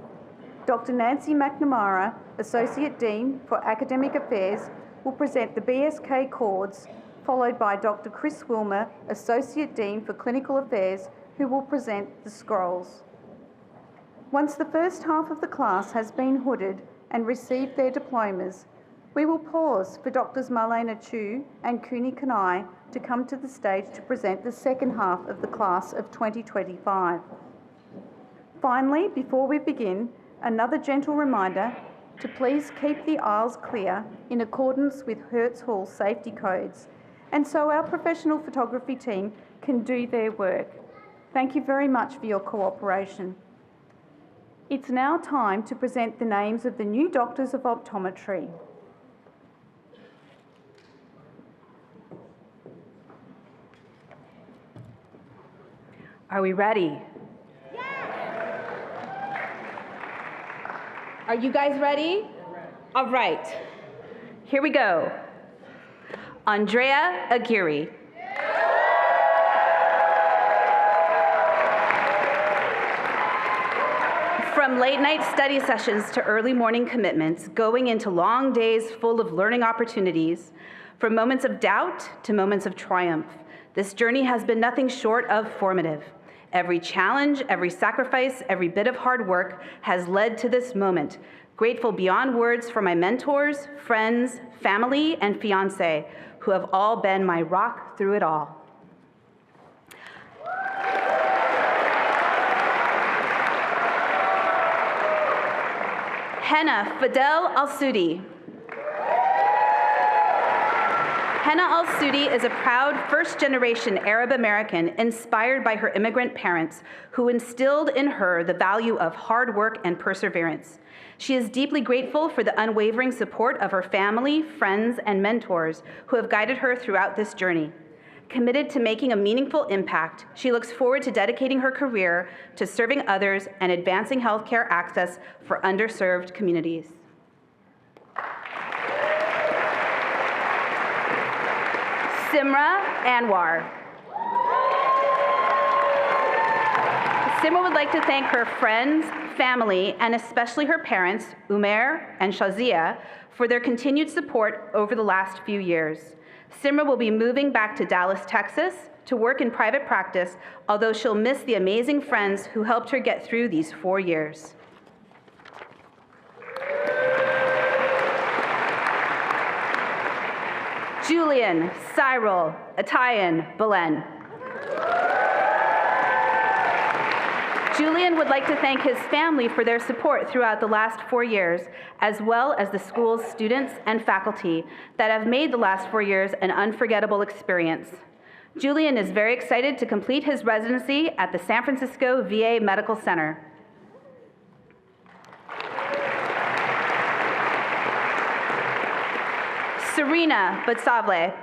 Dr. Nancy McNamara, Associate Dean for Academic Affairs, will present the BSK cords, followed by Dr. Chris Wilmer, Associate Dean for Clinical Affairs, who will present the scrolls. Once the first half of the class has been hooded and received their diplomas, we will pause for Drs. Marlena Chu and Kuni Kanai to come to the stage to present the second half of the class of 2025. Finally, before we begin, another gentle reminder to please keep the aisles clear in accordance with Hertz Hall safety codes, and so our professional photography team can do their work. Thank you very much for your cooperation. It's now time to present the names of the new Doctors of Optometry. Are we ready? Yes! Are you guys ready? All right. Here we go. Andrea Aguirre. From late night study sessions to early morning commitments, going into long days full of learning opportunities, from moments of doubt to moments of triumph, this journey has been nothing short of formative. Every challenge, every sacrifice, every bit of hard work has led to this moment. Grateful beyond words for my mentors, friends, family, and fiance, who have all been my rock through it all. Henna Fidel Al-Sudi. Henna Al-Sudi is a proud first-generation Arab American inspired by her immigrant parents who instilled in her the value of hard work and perseverance. She is deeply grateful for the unwavering support of her family, friends, and mentors who have guided her throughout this journey. Committed to making a meaningful impact, she looks forward to dedicating her career to serving others and advancing healthcare access for underserved communities. Simra Anwar. Simra would like to thank her friends, family, and especially her parents, Umair and Shazia, for their continued support over the last few years. Simra will be moving back to Dallas, Texas to work in private practice, although she'll miss the amazing friends who helped her get through these 4 years. Julian, Cyril, Atayan, Belen. Julian would like to thank his family for their support throughout the last 4 years, as well as the school's students and faculty that have made the last 4 years an unforgettable experience. Julian is very excited to complete his residency at the San Francisco VA Medical Center. Serena Butsavle.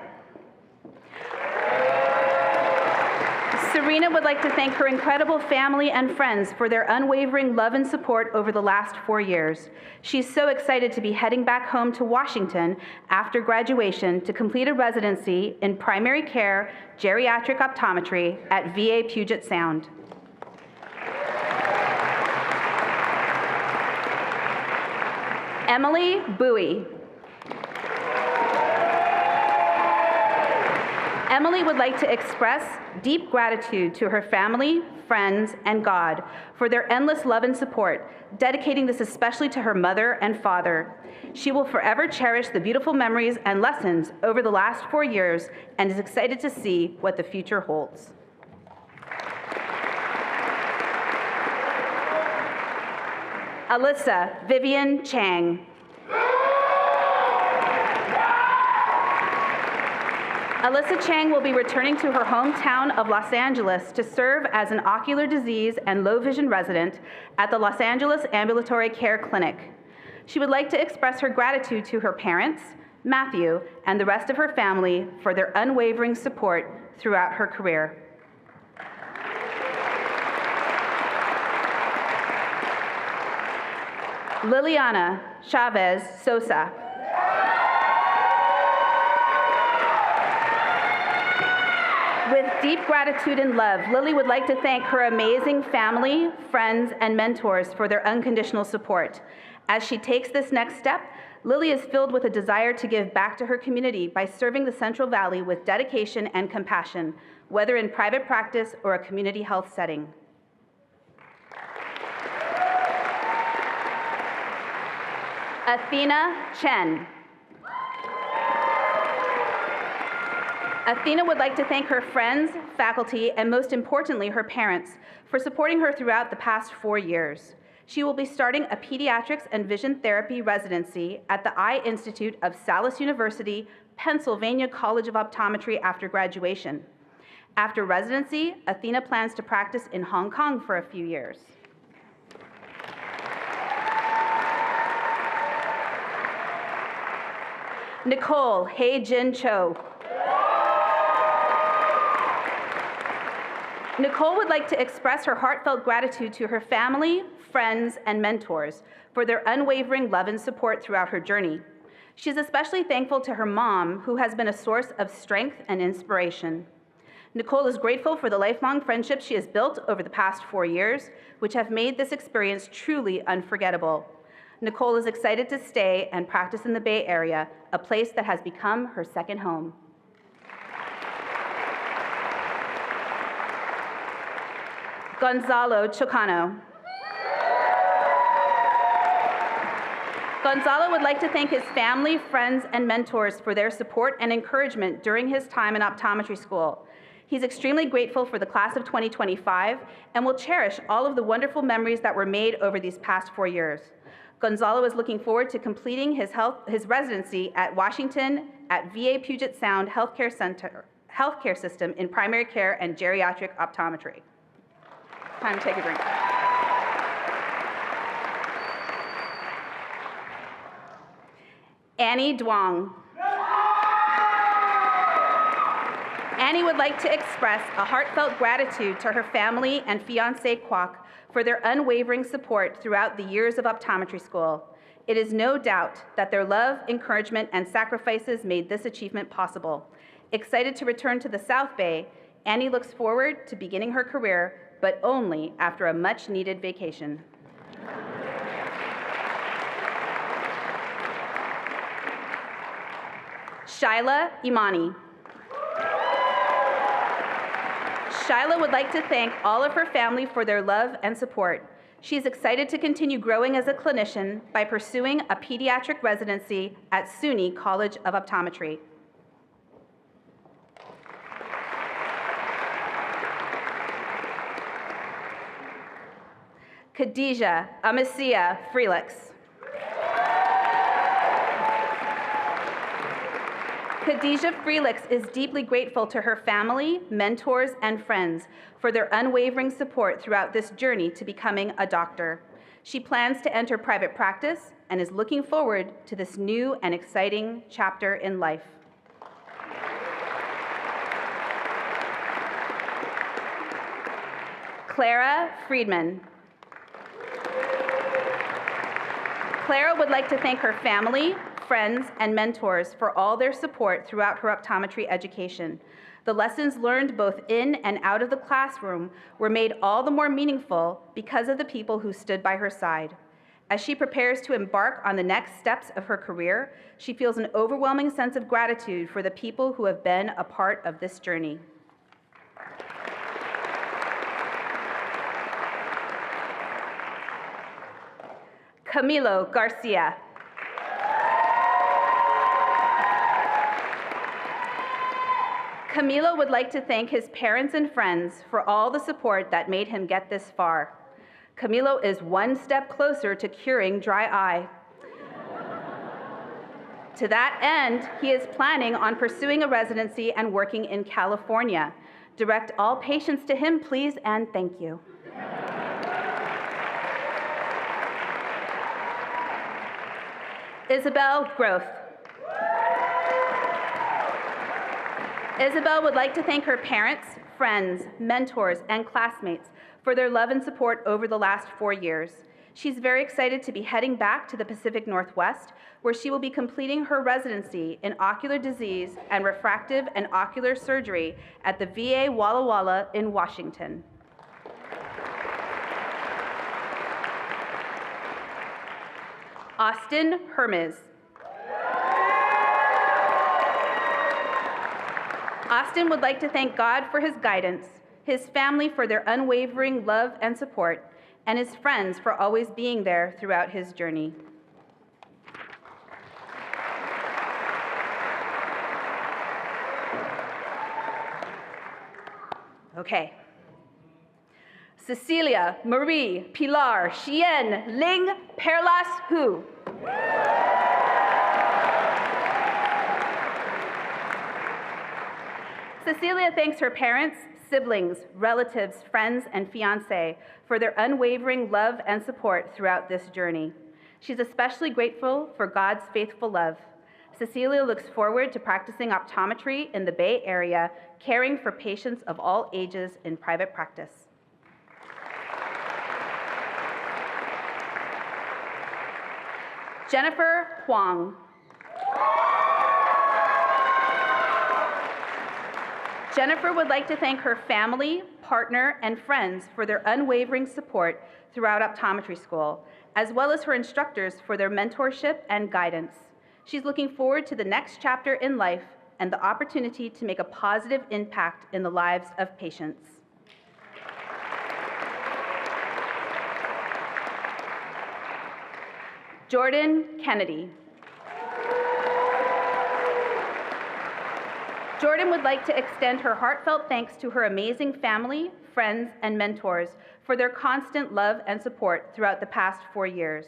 Serena would like to thank her incredible family and friends for their unwavering love and support over the last 4 years. She's so excited to be heading back home to Washington after graduation to complete a residency in primary care geriatric optometry at VA Puget Sound. Emily Bowie. Emily would like to express deep gratitude to her family, friends, and God for their endless love and support, dedicating this especially to her mother and father. She will forever cherish the beautiful memories and lessons over the last 4 years and is excited to see what the future holds. Alyssa Vivian Chang. Alyssa Chang will be returning to her hometown of Los Angeles to serve as an ocular disease and low vision resident at the Los Angeles Ambulatory Care Clinic. She would like to express her gratitude to her parents, Matthew, and the rest of her family for their unwavering support throughout her career. Liliana Chavez Sosa. With deep gratitude and love, Lily would like to thank her amazing family, friends, and mentors for their unconditional support. As she takes this next step, Lily is filled with a desire to give back to her community by serving the Central Valley with dedication and compassion, whether in private practice or a community health setting. Athena Chen. Athena would like to thank her friends, faculty, and most importantly, her parents for supporting her throughout the past 4 years. She will be starting a pediatrics and vision therapy residency at the Eye Institute of Salus University, Pennsylvania College of Optometry after graduation. After residency, Athena plans to practice in Hong Kong for a few years. Nicole Hei-Jin Cho. Nicole would like to express her heartfelt gratitude to her family, friends, and mentors for their unwavering love and support throughout her journey. She is especially thankful to her mom, who has been a source of strength and inspiration. Nicole is grateful for the lifelong friendships she has built over the past 4 years, which have made this experience truly unforgettable. Nicole is excited to stay and practice in the Bay Area, a place that has become her second home. Gonzalo Chocano. Gonzalo would like to thank his family, friends, and mentors for their support and encouragement during his time in optometry school. He's extremely grateful for the class of 2025 and will cherish all of the wonderful memories that were made over these past 4 years. Gonzalo is looking forward to completing his residency at Washington at VA Puget Sound Healthcare System in primary care and geriatric optometry. Time to take a drink. Annie Duong. Annie would like to express a heartfelt gratitude to her family and fiancé Kwok for their unwavering support throughout the years of optometry school. It is no doubt that their love, encouragement, and sacrifices made this achievement possible. Excited to return to the South Bay, Annie looks forward to beginning her career, but only after a much-needed vacation. Shyla Imani. Shyla would like to thank all of her family for their love and support. She is excited to continue growing as a clinician by pursuing a pediatric residency at SUNY College of Optometry. Khadija Amasia Frelix. Khadija Frelix is deeply grateful to her family, mentors, and friends for their unwavering support throughout this journey to becoming a doctor. She plans to enter private practice and is looking forward to this new and exciting chapter in life. Clara Friedman. Clara would like to thank her family, friends, and mentors for all their support throughout her optometry education. The lessons learned both in and out of the classroom were made all the more meaningful because of the people who stood by her side. As she prepares to embark on the next steps of her career, she feels an overwhelming sense of gratitude for the people who have been a part of this journey. Camilo Garcia. Camilo would like to thank his parents and friends for all the support that made him get this far. Camilo is one step closer to curing dry eye. To that end, he is planning on pursuing a residency and working in California. Direct all patients to him, please, and thank you. Isabel Groth. Isabel would like to thank her parents, friends, mentors, and classmates for their love and support over the last 4 years. She's very excited to be heading back to the Pacific Northwest, where she will be completing her residency in ocular disease and refractive and ocular surgery at the VA Walla Walla in Washington. Austin Hermes. Austin would like to thank God for his guidance, his family for their unwavering love and support, and his friends for always being there throughout his journey. Okay. Cecilia Marie Pilar Xien Ling Perlas Hu. Cecilia thanks her parents, siblings, relatives, friends, and fiancé for their unwavering love and support throughout this journey. She's especially grateful for God's faithful love. Cecilia looks forward to practicing optometry in the Bay Area, caring for patients of all ages in private practice. Jennifer Huang. Jennifer would like to thank her family, partner, and friends for their unwavering support throughout optometry school, as well as her instructors for their mentorship and guidance. She's looking forward to the next chapter in life and the opportunity to make a positive impact in the lives of patients. Jordan Kennedy. Jordan would like to extend her heartfelt thanks to her amazing family, friends, and mentors for their constant love and support throughout the past 4 years.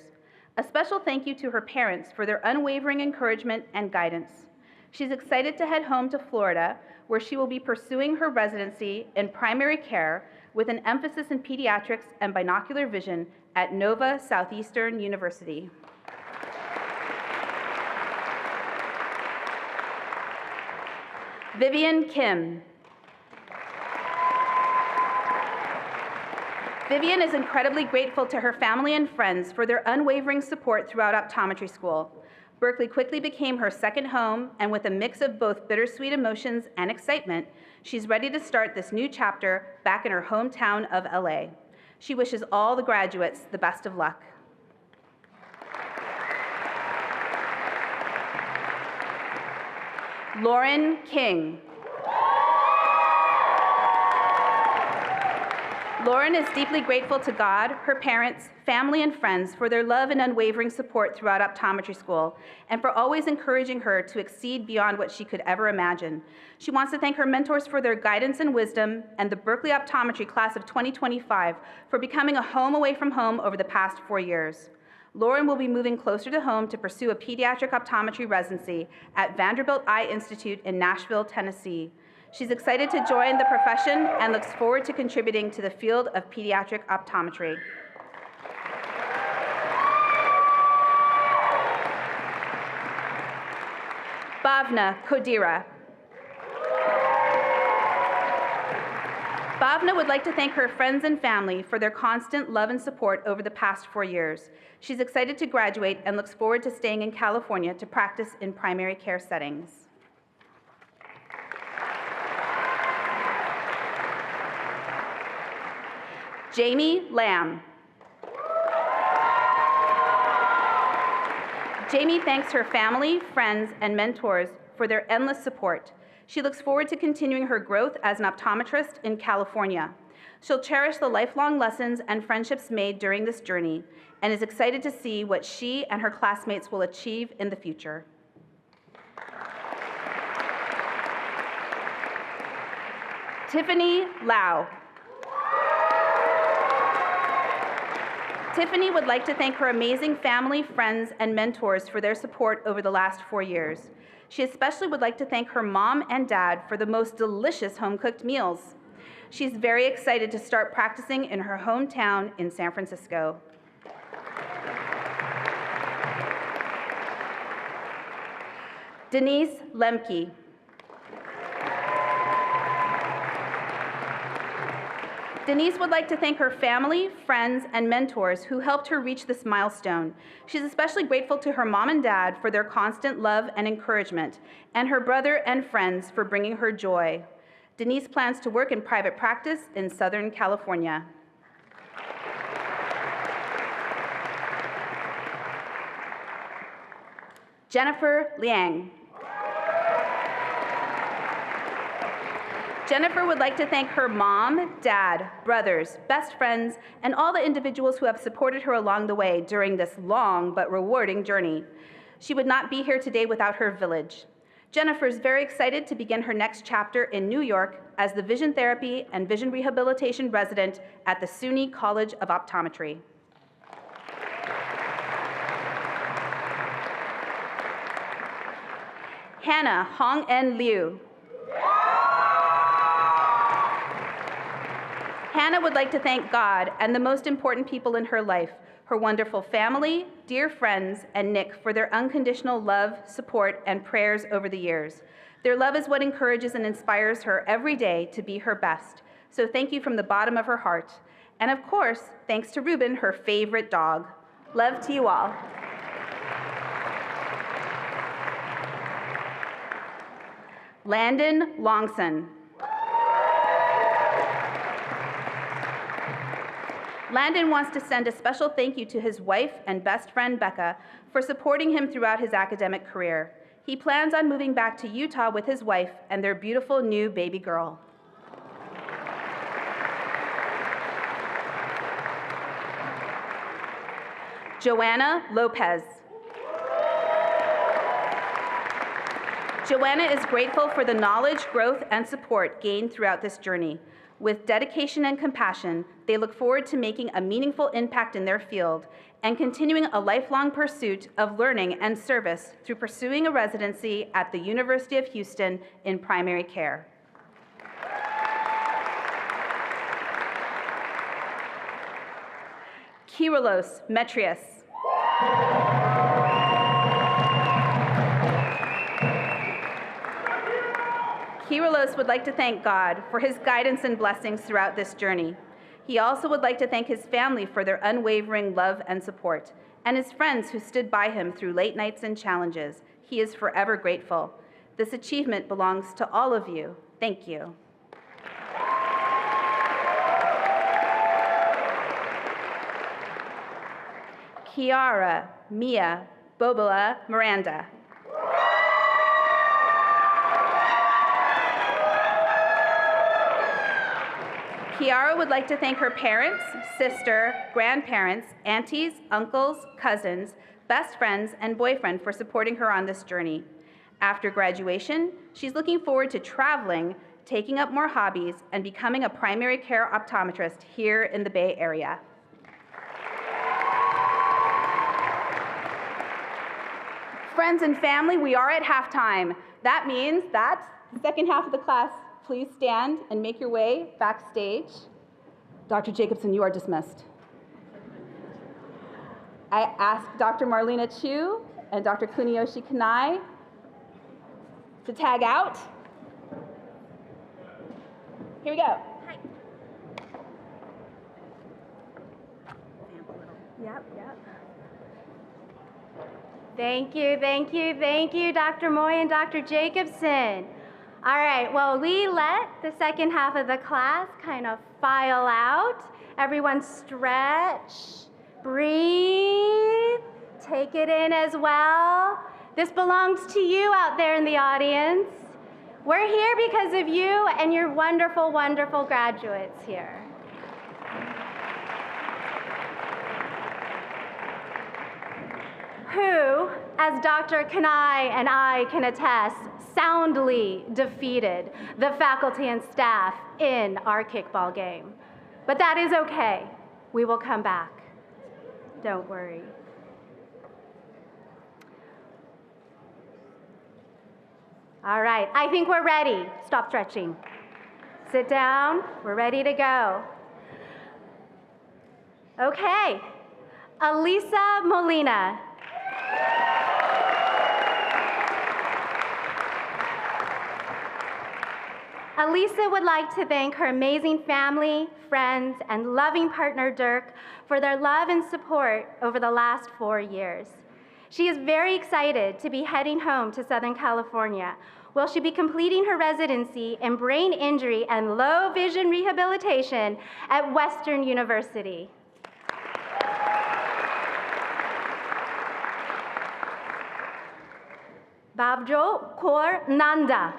A special thank you to her parents for their unwavering encouragement and guidance. She's excited to head home to Florida, where she will be pursuing her residency in primary care with an emphasis in pediatrics and binocular vision at Nova Southeastern University. Vivian Kim. Vivian is incredibly grateful to her family and friends for their unwavering support throughout optometry school. Berkeley quickly became her second home, and with a mix of both bittersweet emotions and excitement, she's ready to start this new chapter back in her hometown of LA. She wishes all the graduates the best of luck. Lauren King. Lauren is deeply grateful to God, her parents, family, and friends for their love and unwavering support throughout optometry school, and for always encouraging her to exceed beyond what she could ever imagine. She wants to thank her mentors for their guidance and wisdom, and the Berkeley Optometry class of 2025 for becoming a home away from home over the past 4 years. Lauren will be moving closer to home to pursue a pediatric optometry residency at Vanderbilt Eye Institute in Nashville, Tennessee. She's excited to join the profession and looks forward to contributing to the field of pediatric optometry. Bhavna Kodira. Bhavna would like to thank her friends and family for their constant love and support over the past 4 years. She's excited to graduate and looks forward to staying in California to practice in primary care settings. Jamie Lamb. Jamie thanks her family, friends, and mentors for their endless support. She looks forward to continuing her growth as an optometrist in California. She'll cherish the lifelong lessons and friendships made during this journey and is excited to see what she and her classmates will achieve in the future. Tiffany Lau. Tiffany would like to thank her amazing family, friends, and mentors for their support over the last 4 years. She especially would like to thank her mom and dad for the most delicious home-cooked meals. She's very excited to start practicing in her hometown in San Francisco. Denise Lemke. Denise would like to thank her family, friends, and mentors who helped her reach this milestone. She's especially grateful to her mom and dad for their constant love and encouragement, and her brother and friends for bringing her joy. Denise plans to work in private practice in Southern California. Jennifer Liang. Jennifer would like to thank her mom, dad, brothers, best friends, and all the individuals who have supported her along the way during this long but rewarding journey. She would not be here today without her village. Jennifer is very excited to begin her next chapter in New York as the vision therapy and vision rehabilitation resident at the SUNY College of Optometry. Hannah Hong-En Liu. Hannah would like to thank God and the most important people in her life, her wonderful family, dear friends, and Nick for their unconditional love, support, and prayers over the years. Their love is what encourages and inspires her every day to be her best. So thank you from the bottom of her heart. And of course, thanks to Ruben, her favorite dog. Love to you all. Landon Longson. Landon wants to send a special thank you to his wife and best friend, Becca, for supporting him throughout his academic career. He plans on moving back to Utah with his wife and their beautiful new baby girl. Joanna Lopez. Joanna is grateful for the knowledge, growth, and support gained throughout this journey. With dedication and compassion, they look forward to making a meaningful impact in their field and continuing a lifelong pursuit of learning and service through pursuing a residency at the University of Houston in primary care. Kyrillos Metrius. Kyrillos would like to thank God for his guidance and blessings throughout this journey. He also would like to thank his family for their unwavering love and support, and his friends who stood by him through late nights and challenges. He is forever grateful. This achievement belongs to all of you. Thank you. Kiara Mia Bobola Miranda. Kiara would like to thank her parents, sister, grandparents, aunties, uncles, cousins, best friends, and boyfriend for supporting her on this journey. After graduation, she's looking forward to traveling, taking up more hobbies, and becoming a primary care optometrist here in the Bay Area. Friends and family, we are at halftime. That means that the second half of the class, please stand and make your way backstage. Dr. Jacobson, you are dismissed. I ask Dr. Marlena Chu and Dr. Kuniyoshi Kanai to tag out. Here we go. Hi. Yep. Thank you, Dr. Moy and Dr. Jacobson. All right, well, we let the second half of the class kind of file out. Everyone stretch, breathe, take it in as well. This belongs to you out there in the audience. We're here because of you and your wonderful, wonderful graduates here. who, as Dr. Kanai and I can attest, soundly defeated the faculty and staff in our kickball game. But that is okay. We will come back. Don't worry. All right, I think we're ready. Stop stretching. Sit down, we're ready to go. Okay, Elisa Molina. Elisa would like to thank her amazing family, friends, and loving partner, Dirk, for their love and support over the last 4 years. She is very excited to be heading home to Southern California, where she'll be completing her residency in brain injury and low vision rehabilitation at Western University. Bhavjo Kaur Nanda.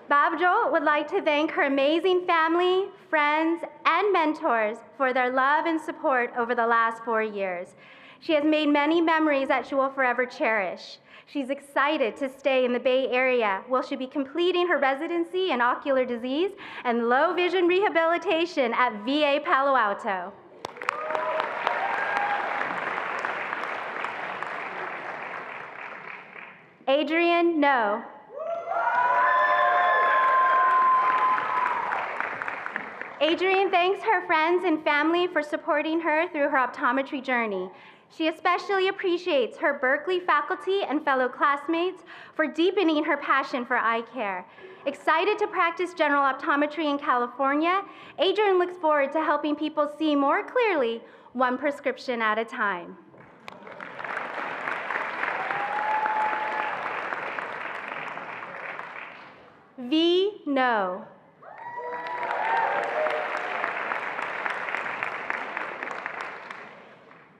Bhavjo would like to thank her amazing family, friends, and mentors for their love and support over the last 4 years. She has made many memories that she will forever cherish. She's excited to stay in the Bay Area where she'll be completing her residency in ocular disease and low vision rehabilitation at VA Palo Alto. Adrian No. Adrian thanks her friends and family for supporting her through her optometry journey. She especially appreciates her Berkeley faculty and fellow classmates for deepening her passion for eye care. Excited to practice general optometry in California, Adrian looks forward to helping people see more clearly, one prescription at a time. V. No.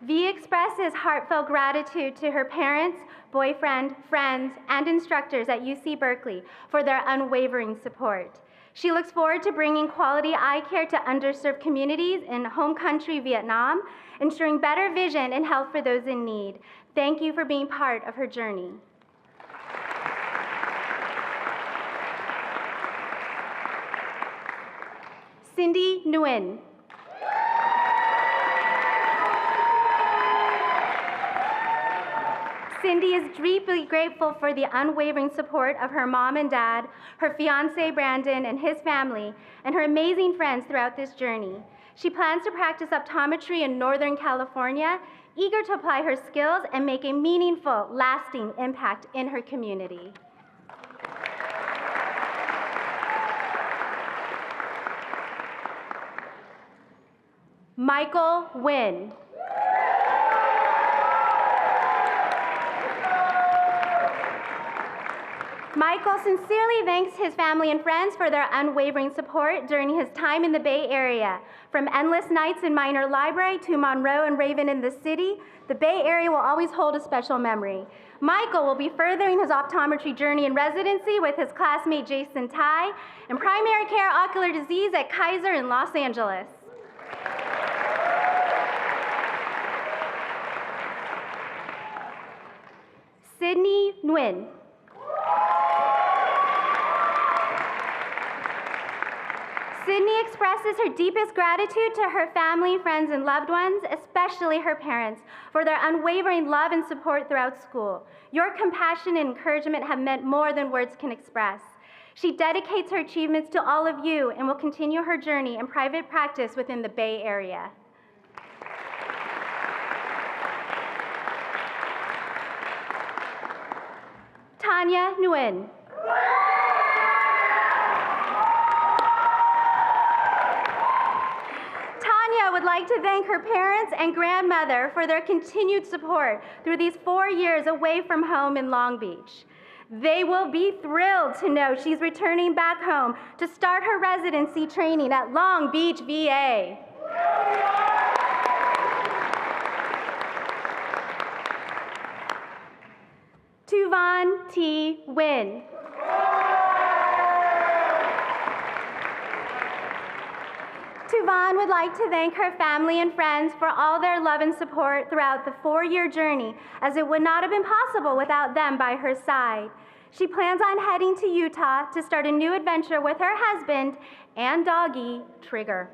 V expresses heartfelt gratitude to her parents, boyfriend, friends, and instructors at UC Berkeley for their unwavering support. She looks forward to bringing quality eye care to underserved communities in home country Vietnam, ensuring better vision and health for those in need. Thank you for being part of her journey. Cindy Nguyen. Cindy is deeply grateful for the unwavering support of her mom and dad, her fiancé Brandon and his family, and her amazing friends throughout this journey. She plans to practice optometry in Northern California, eager to apply her skills and make a meaningful, lasting impact in her community. Michael Nguyen. Michael sincerely thanks his family and friends for their unwavering support during his time in the Bay Area. From endless nights in Minor Library to Monroe and Raven in the city, the Bay Area will always hold a special memory. Michael will be furthering his optometry journey in residency with his classmate Jason Tai in primary care ocular disease at Kaiser in Los Angeles. Sydney Nguyen. Sydney expresses her deepest gratitude to her family, friends, and loved ones, especially her parents, for their unwavering love and support throughout school. Your compassion and encouragement have meant more than words can express. She dedicates her achievements to all of you and will continue her journey in private practice within the Bay Area. Tanya Nguyen. Tanya would like to thank her parents and grandmother for their continued support through these 4 years away from home in Long Beach. They will be thrilled to know she's returning back home to start her residency training at Long Beach, VA. Tuvan T. Nguyen. Tuvan would like to thank her family and friends for all their love and support throughout the 4-year journey, as it would not have been possible without them by her side. She plans on heading to Utah to start a new adventure with her husband and doggy, Trigger.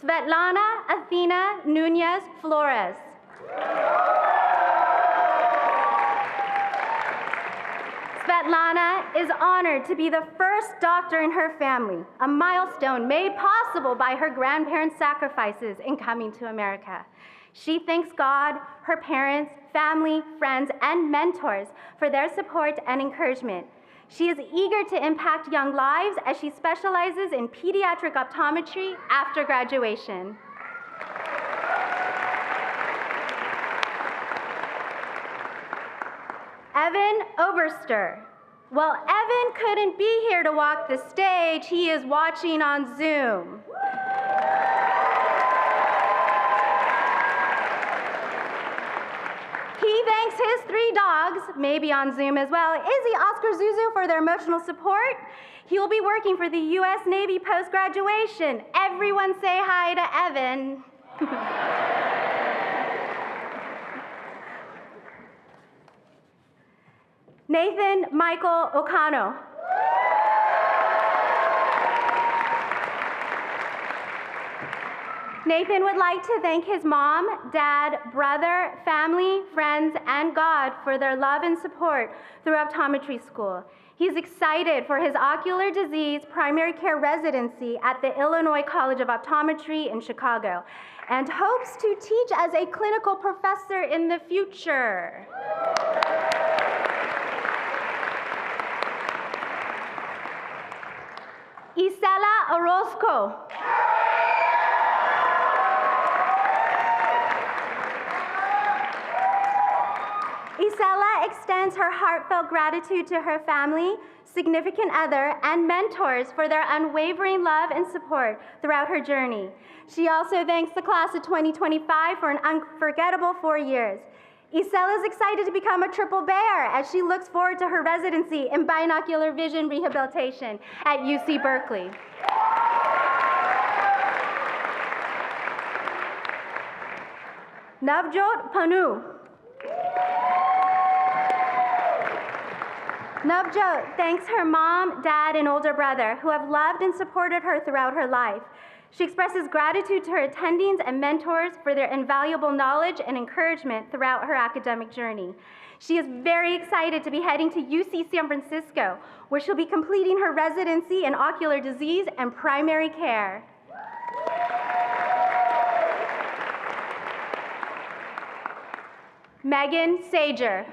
Svetlana Athena Nunez Flores. Svetlana is honored to be the first doctor in her family, a milestone made possible by her grandparents' sacrifices in coming to America. She thanks God, her parents, family, friends, and mentors for their support and encouragement. She is eager to impact young lives as she specializes in pediatric optometry after graduation. Evan Oberster. Well, Evan couldn't be here to walk the stage. He is watching on Zoom. He thanks his 3 dogs, maybe on Zoom as well, Izzy, Oscar, Zuzu, for their emotional support. He will be working for the U.S. Navy post-graduation. Everyone say hi to Evan. Nathan Michael Okano. Nathan would like to thank his mom, dad, brother, family, friends, and God for their love and support through optometry school. He's excited for his ocular disease primary care residency at the Illinois College of Optometry in Chicago and hopes to teach as a clinical professor in the future. Isela Orozco. Isela extends her heartfelt gratitude to her family, significant other, and mentors for their unwavering love and support throughout her journey. She also thanks the class of 2025 for an unforgettable 4 years. Isela is excited to become a triple bear as she looks forward to her residency in binocular vision rehabilitation at UC Berkeley. Navjot Panu. Navjot thanks her mom, dad, and older brother who have loved and supported her throughout her life. She expresses gratitude to her attendings and mentors for their invaluable knowledge and encouragement throughout her academic journey. She is very excited to be heading to UC San Francisco, where she'll be completing her residency in ocular disease and primary care. Megan Sager.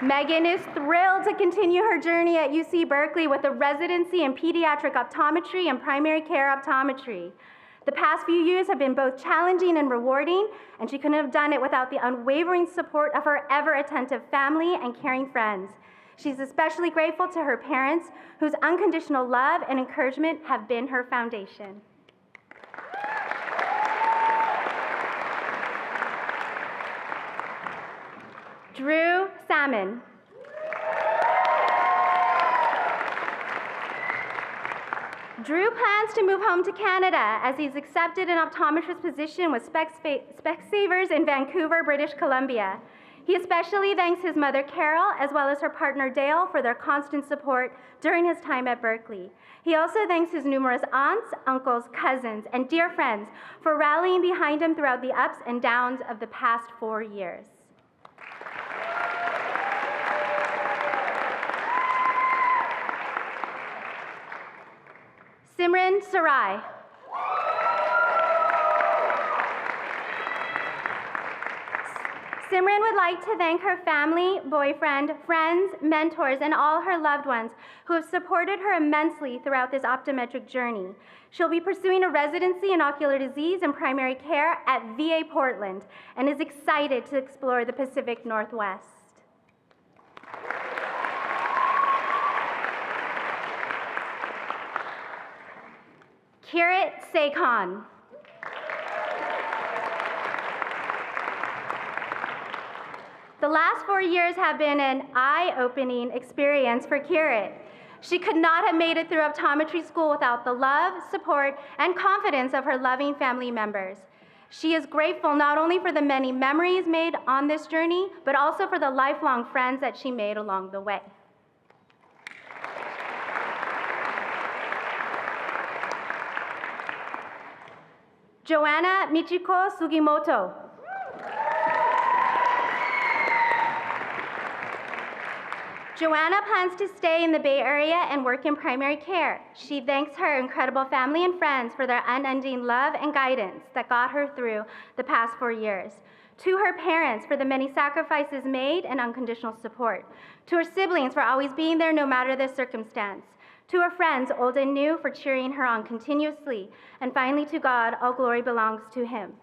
Megan is thrilled to continue her journey at UC Berkeley with a residency in pediatric optometry and primary care optometry. The past few years have been both challenging and rewarding, and she couldn't have done it without the unwavering support of her ever-attentive family and caring friends. She's especially grateful to her parents, whose unconditional love and encouragement have been her foundation. Drew Salmon. Drew plans to move home to Canada as he's accepted an optometrist position with Specsavers in Vancouver, British Columbia. He especially thanks his mother Carol as well as her partner Dale for their constant support during his time at Berkeley. He also thanks his numerous aunts, uncles, cousins, and dear friends for rallying behind him throughout the ups and downs of the past 4 years. Simran Sarai. Simran would like to thank her family, boyfriend, friends, mentors, and all her loved ones who have supported her immensely throughout this optometric journey. She'll be pursuing a residency in ocular disease and primary care at VA Portland and is excited to explore the Pacific Northwest. Kirit Sekhan. The last 4 years have been an eye-opening experience for Kirit. She could not have made it through optometry school without the love, support, and confidence of her loving family members. She is grateful not only for the many memories made on this journey, but also for the lifelong friends that she made along the way. Joanna Michiko Sugimoto. Joanna plans to stay in the Bay Area and work in primary care. She thanks her incredible family and friends for their unending love and guidance that got her through the past 4 years. To her parents for the many sacrifices made and unconditional support. To her siblings for always being there no matter the circumstance. To her friends, old and new, for cheering her on continuously. And finally, to God, all glory belongs to Him.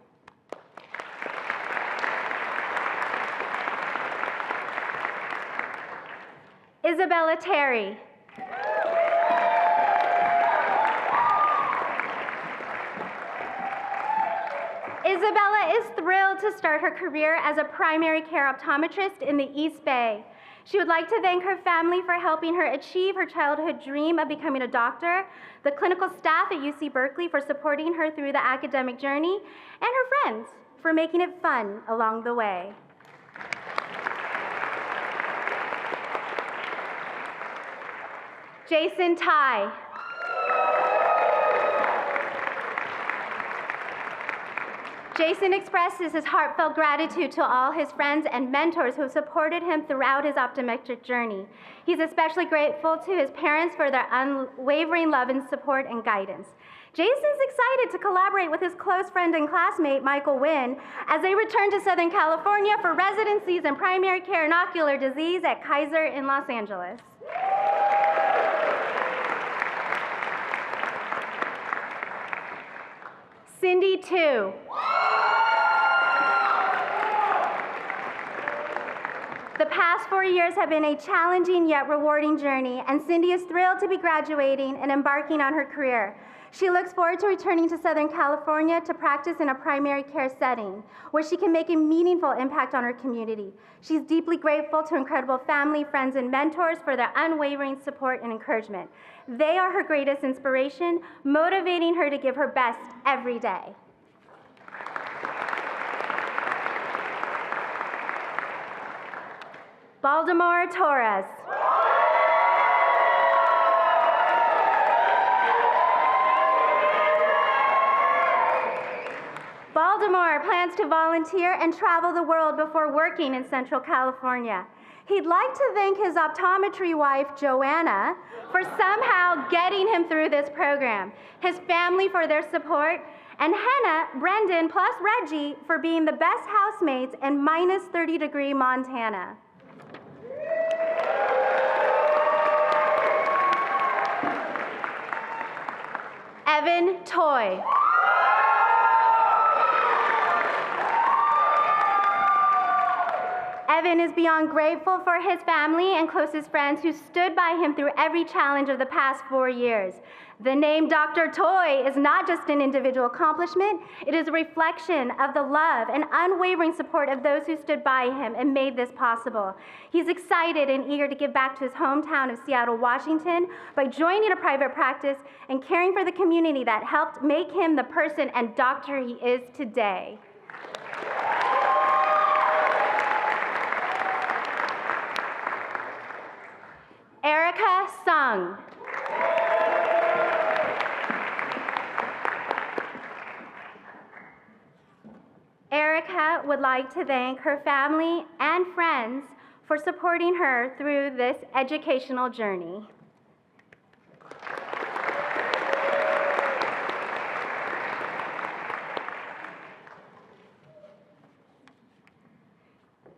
Isabella Terry. Isabella is thrilled to start her career as a primary care optometrist in the East Bay. She would like to thank her family for helping her achieve her childhood dream of becoming a doctor, the clinical staff at UC Berkeley for supporting her through the academic journey, and her friends for making it fun along the way. Jason Tai. Jason expresses his heartfelt gratitude to all his friends and mentors who have supported him throughout his optometric journey. He's especially grateful to his parents for their unwavering love and support and guidance. Jason's excited to collaborate with his close friend and classmate, Michael Wynn, as they return to Southern California for residencies in primary care and ocular disease at Kaiser in Los Angeles. Cindy Tu. The past 4 years have been a challenging yet rewarding journey, and Cindy is thrilled to be graduating and embarking on her career. She looks forward to returning to Southern California to practice in a primary care setting, where she can make a meaningful impact on her community. She's deeply grateful to incredible family, friends, and mentors for their unwavering support and encouragement. They are her greatest inspiration, motivating her to give her best every day. Baltimore Torres. Baltimore plans to volunteer and travel the world before working in Central California. He'd like to thank his optometry wife, Joanna, for somehow getting him through this program, his family for their support, and Henna, Brendan, plus Reggie for being the best housemates in minus 30-degree Montana. Evan Toy. Evan is beyond grateful for his family and closest friends who stood by him through every challenge of the past 4 years. The name Dr. Toy is not just an individual accomplishment, it is a reflection of the love and unwavering support of those who stood by him and made this possible. He's excited and eager to give back to his hometown of Seattle, Washington by joining a private practice and caring for the community that helped make him the person and doctor he is today. Erica Sung. Erica would like to thank her family and friends for supporting her through this educational journey.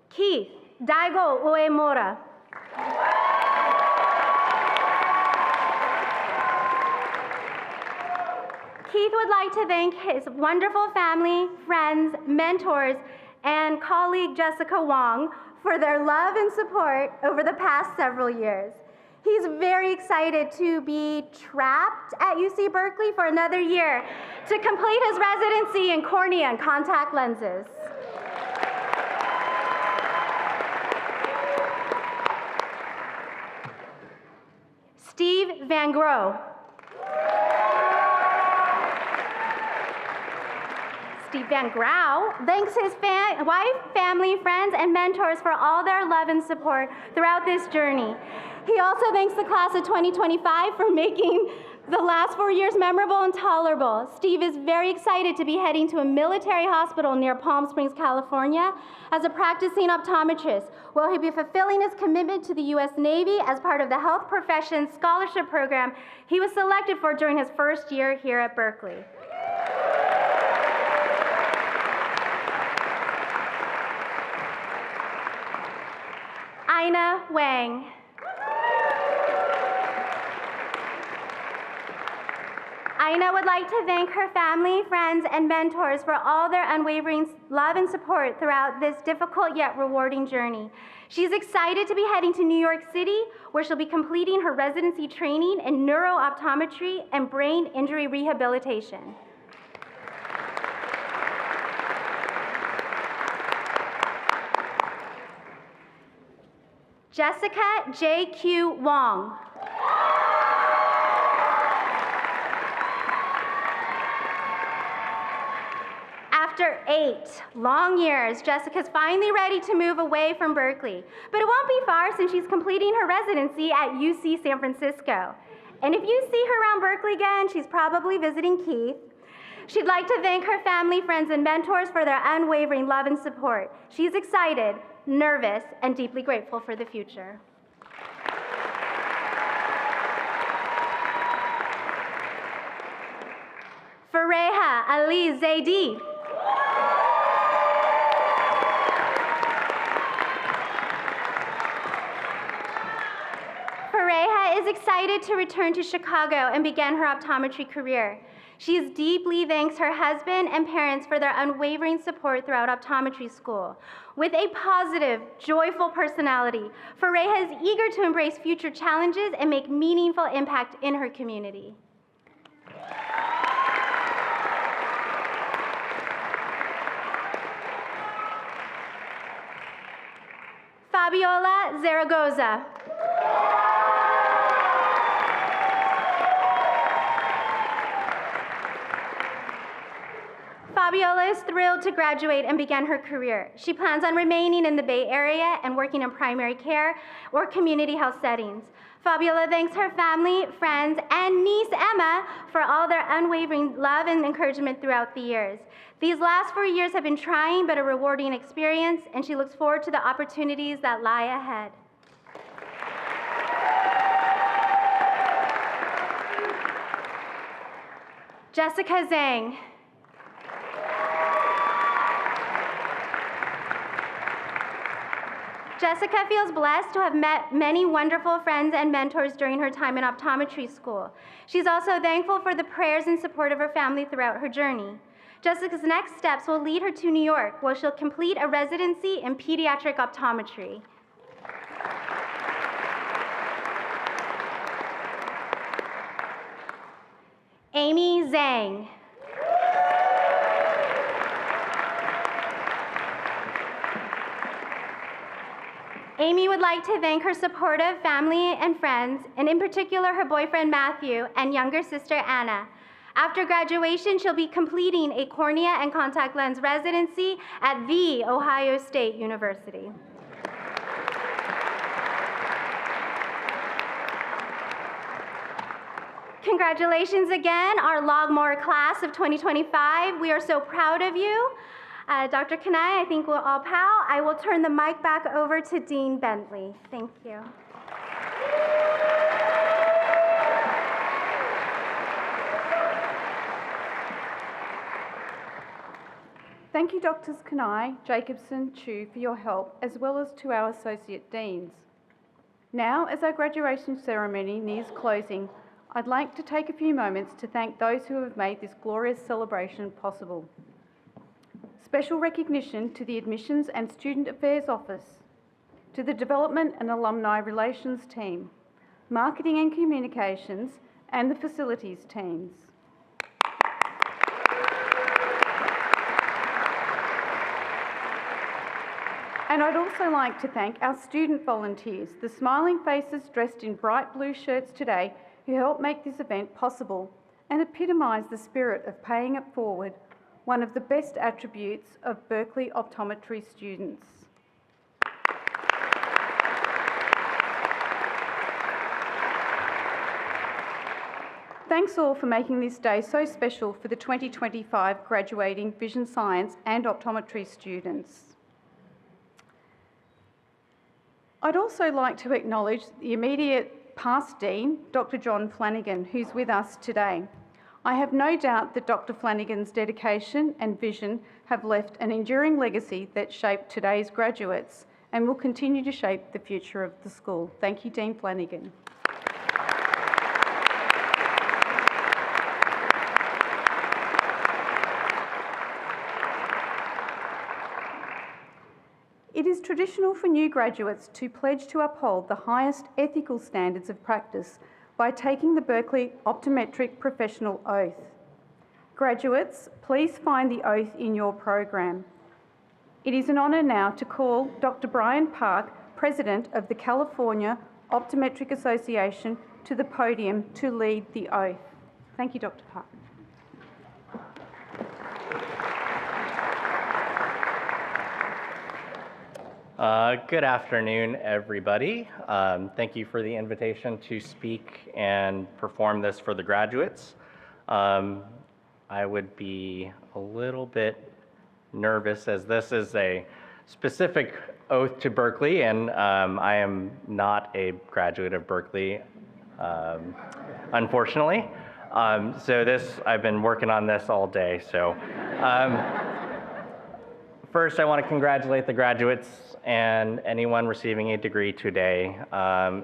Keith Daigo Uemura. Keith would like to thank his wonderful family, friends, mentors, and colleague Jessica Wong for their love and support over the past several years. He's very excited to be trapped at UC Berkeley for another year to complete his residency in cornea and contact lenses. Steve Van Gro. Steve Van Grau thanks his wife, family, friends, and mentors for all their love and support throughout this journey. He also thanks the class of 2025 for making the last 4 years memorable and tolerable. Steve is very excited to be heading to a military hospital near Palm Springs, California as a practicing optometrist, where he'll be fulfilling his commitment to the U.S. Navy as part of the Health Professions Scholarship Program he was selected for during his first year here at Berkeley. Ina Wang. Ina would like to thank her family, friends, and mentors for all their unwavering love and support throughout this difficult yet rewarding journey. She's excited to be heading to New York City, where she'll be completing her residency training in neurooptometry and brain injury rehabilitation. Jessica J.Q. Wong. After 8 long years, Jessica's finally ready to move away from Berkeley. But it won't be far since she's completing her residency at UC San Francisco. And if you see her around Berkeley again, she's probably visiting Keith. She'd like to thank her family, friends, and mentors for their unwavering love and support. She's excited, nervous, and deeply grateful for the future. Fareha Ali Zaidi. Fareha is excited to return to Chicago and begin her optometry career. She deeply thanks her husband and parents for their unwavering support throughout optometry school. With a positive, joyful personality, Fareha is eager to embrace future challenges and make meaningful impact in her community. Fabiola Zaragoza. Fabiola is thrilled to graduate and begin her career. She plans on remaining in the Bay Area and working in primary care or community health settings. Fabiola thanks her family, friends, and niece Emma for all their unwavering love and encouragement throughout the years. These last 4 years have been trying but a rewarding experience, and she looks forward to the opportunities that lie ahead. Jessica Zhang. Jessica feels blessed to have met many wonderful friends and mentors during her time in optometry school. She's also thankful for the prayers and support of her family throughout her journey. Jessica's next steps will lead her to New York, where she'll complete a residency in pediatric optometry. Amy Zhang. Amy would like to thank her supportive family and friends, and in particular her boyfriend Matthew and younger sister Anna. After graduation, she'll be completing a cornea and contact lens residency at The Ohio State University. Congratulations again, our Logmore class of 2025. We are so proud of you. Dr. Kanai, I think we'll all pow. I will turn the mic back over to Dean Bentley. Thank you. Thank you, Drs. Kanai, Jacobson, Chu, for your help, as well as to our Associate Deans. Now, as our graduation ceremony nears closing, I'd like to take a few moments to thank those who have made this glorious celebration possible. Special recognition to the Admissions and Student Affairs Office, to the Development and Alumni Relations team, Marketing and Communications, and the Facilities teams. And I'd also like to thank our student volunteers, the smiling faces dressed in bright blue shirts today, who helped make this event possible and epitomise the spirit of paying it forward, one of the best attributes of Berkeley Optometry students. Thanks all for making this day so special for the 2025 graduating Vision Science and Optometry students. I'd also like to acknowledge the immediate past Dean, Dr. John Flanagan, who's with us today. I have no doubt that Dr. Flanagan's dedication and vision have left an enduring legacy that shaped today's graduates and will continue to shape the future of the school. Thank you, Dean Flanagan. It is traditional for new graduates to pledge to uphold the highest ethical standards of practice by taking the Berkeley Optometric Professional Oath. Graduates, please find the oath in your program. It is an honour now to call Dr. Brian Park, President of the California Optometric Association, to the podium to lead the oath. Thank you, Dr. Park. Good afternoon, everybody. Thank you for the invitation to speak and perform this for the graduates. I would be a little bit nervous as this is a specific oath to Berkeley, and I am not a graduate of Berkeley, unfortunately. I've been working on this all day. First, I want to congratulate the graduates and anyone receiving a degree today.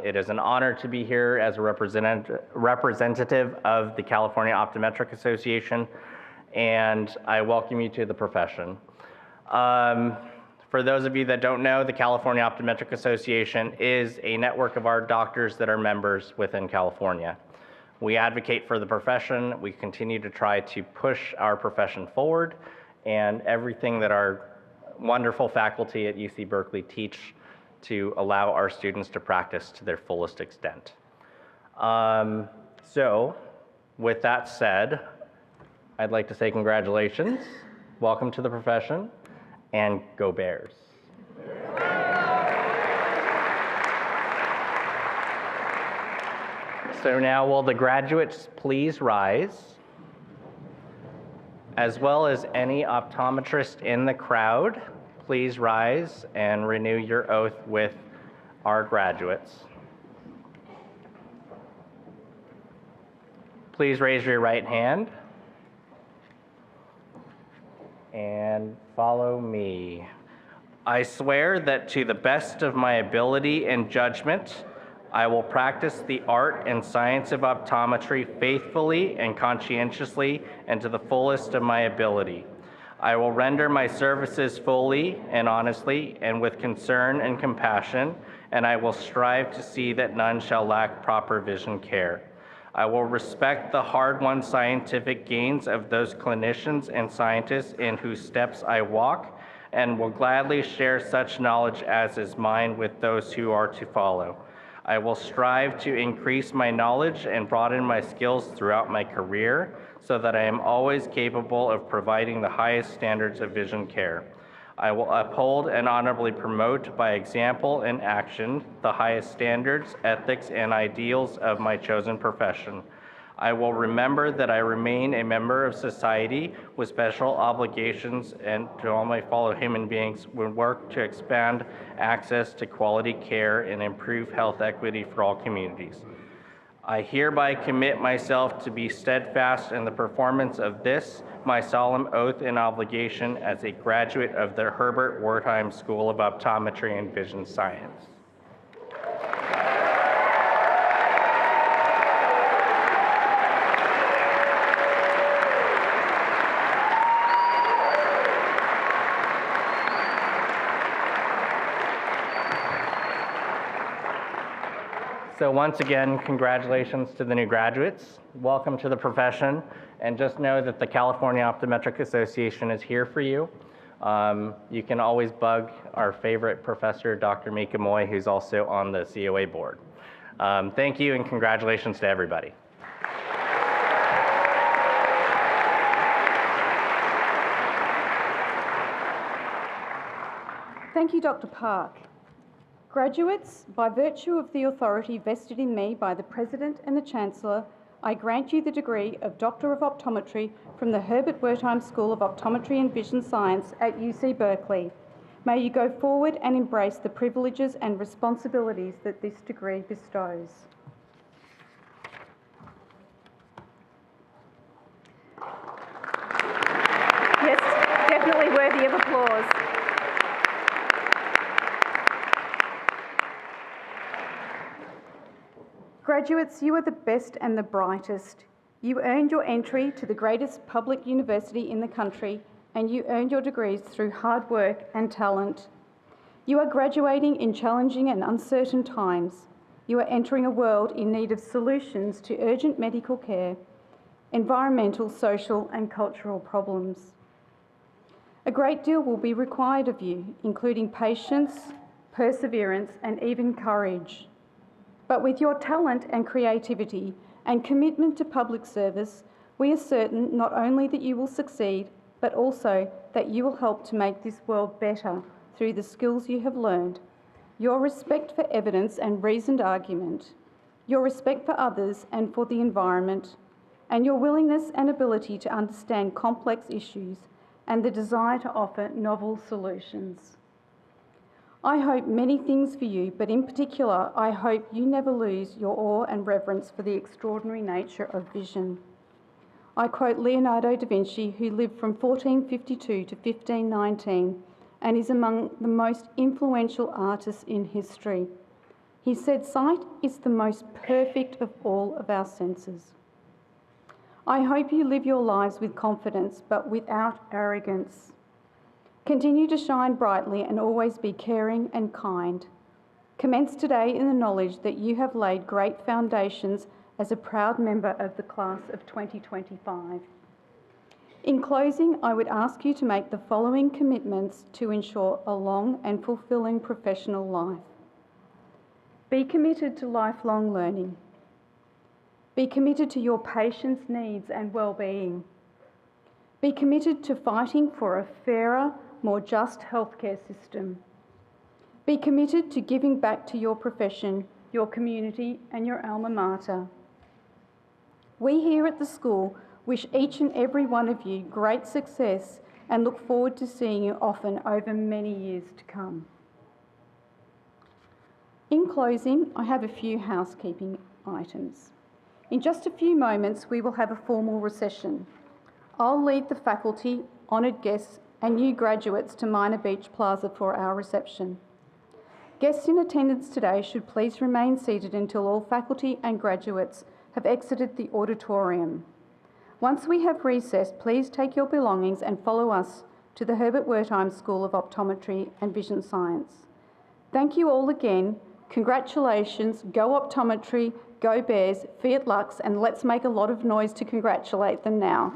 It is an honor to be here as a representative of the California Optometric Association, and I welcome you to the profession. For those of you that don't know, the California Optometric Association is a network of our doctors that are members within California. We advocate for the profession. We continue to try to push our profession forward, and everything that our wonderful faculty at UC Berkeley teach to allow our students to practice to their fullest extent. With that said, I'd like to say congratulations, welcome to the profession, and go Bears. So now will the graduates please rise, as well as any optometrist in the crowd, please rise and renew your oath with our graduates. Please raise your right hand and follow me. I swear that to the best of my ability and judgment, I will practice the art and science of optometry faithfully and conscientiously and to the fullest of my ability. I will render my services fully and honestly and with concern and compassion, and I will strive to see that none shall lack proper vision care. I will respect the hard-won scientific gains of those clinicians and scientists in whose steps I walk, and will gladly share such knowledge as is mine with those who are to follow. I will strive to increase my knowledge and broaden my skills throughout my career so that I am always capable of providing the highest standards of vision care. I will uphold and honorably promote by example and action the highest standards, ethics, and ideals of my chosen profession. I will remember that I remain a member of society with special obligations, and to all my fellow human beings will work to expand access to quality care and improve health equity for all communities. I hereby commit myself to be steadfast in the performance of this, my solemn oath and obligation as a graduate of the Herbert Wertheim School of Optometry and Vision Science. So once again, congratulations to the new graduates. Welcome to the profession, and just know that the California Optometric Association is here for you. You can always bug our favorite professor, Dr. Mika Moy, who's also on the COA board. Thank you and congratulations to everybody. Thank you, Dr. Park. Graduates, by virtue of the authority vested in me by the President and the Chancellor, I grant you the degree of Doctor of Optometry from the Herbert Wertheim School of Optometry and Vision Science at UC Berkeley. May you go forward and embrace the privileges and responsibilities that this degree bestows. Yes, definitely worthy of applause. Graduates, you are the best and the brightest. You earned your entry to the greatest public university in the country, and you earned your degrees through hard work and talent. You are graduating in challenging and uncertain times. You are entering a world in need of solutions to urgent medical care, environmental, social, and cultural problems. A great deal will be required of you, including patience, perseverance, and even courage. But with your talent and creativity and commitment to public service, we are certain not only that you will succeed, but also that you will help to make this world better through the skills you have learned, your respect for evidence and reasoned argument, your respect for others and for the environment, and your willingness and ability to understand complex issues and the desire to offer novel solutions. I hope many things for you, but in particular, I hope you never lose your awe and reverence for the extraordinary nature of vision. I quote Leonardo da Vinci, who lived from 1452 to 1519 and is among the most influential artists in history. He said, "Sight is the most perfect of all of our senses." I hope you live your lives with confidence, but without arrogance. Continue to shine brightly and always be caring and kind. Commence today in the knowledge that you have laid great foundations as a proud member of the class of 2025. In closing, I would ask you to make the following commitments to ensure a long and fulfilling professional life. Be committed to lifelong learning. Be committed to your patients' needs and well-being. Be committed to fighting for a fairer, more just healthcare system. Be committed to giving back to your profession, your community, and your alma mater. We here at the school wish each and every one of you great success and look forward to seeing you often over many years to come. In closing, I have a few housekeeping items. In just a few moments, we will have a formal recession. I'll lead the faculty, honoured guests, and new graduates to Minor Beach Plaza for our reception. Guests in attendance today should please remain seated until all faculty and graduates have exited the auditorium. Once we have recessed, please take your belongings and follow us to the Herbert Wertheim School of Optometry and Vision Science. Thank you all again. Congratulations, go Optometry, go Bears, Fiat Lux, and let's make a lot of noise to congratulate them now.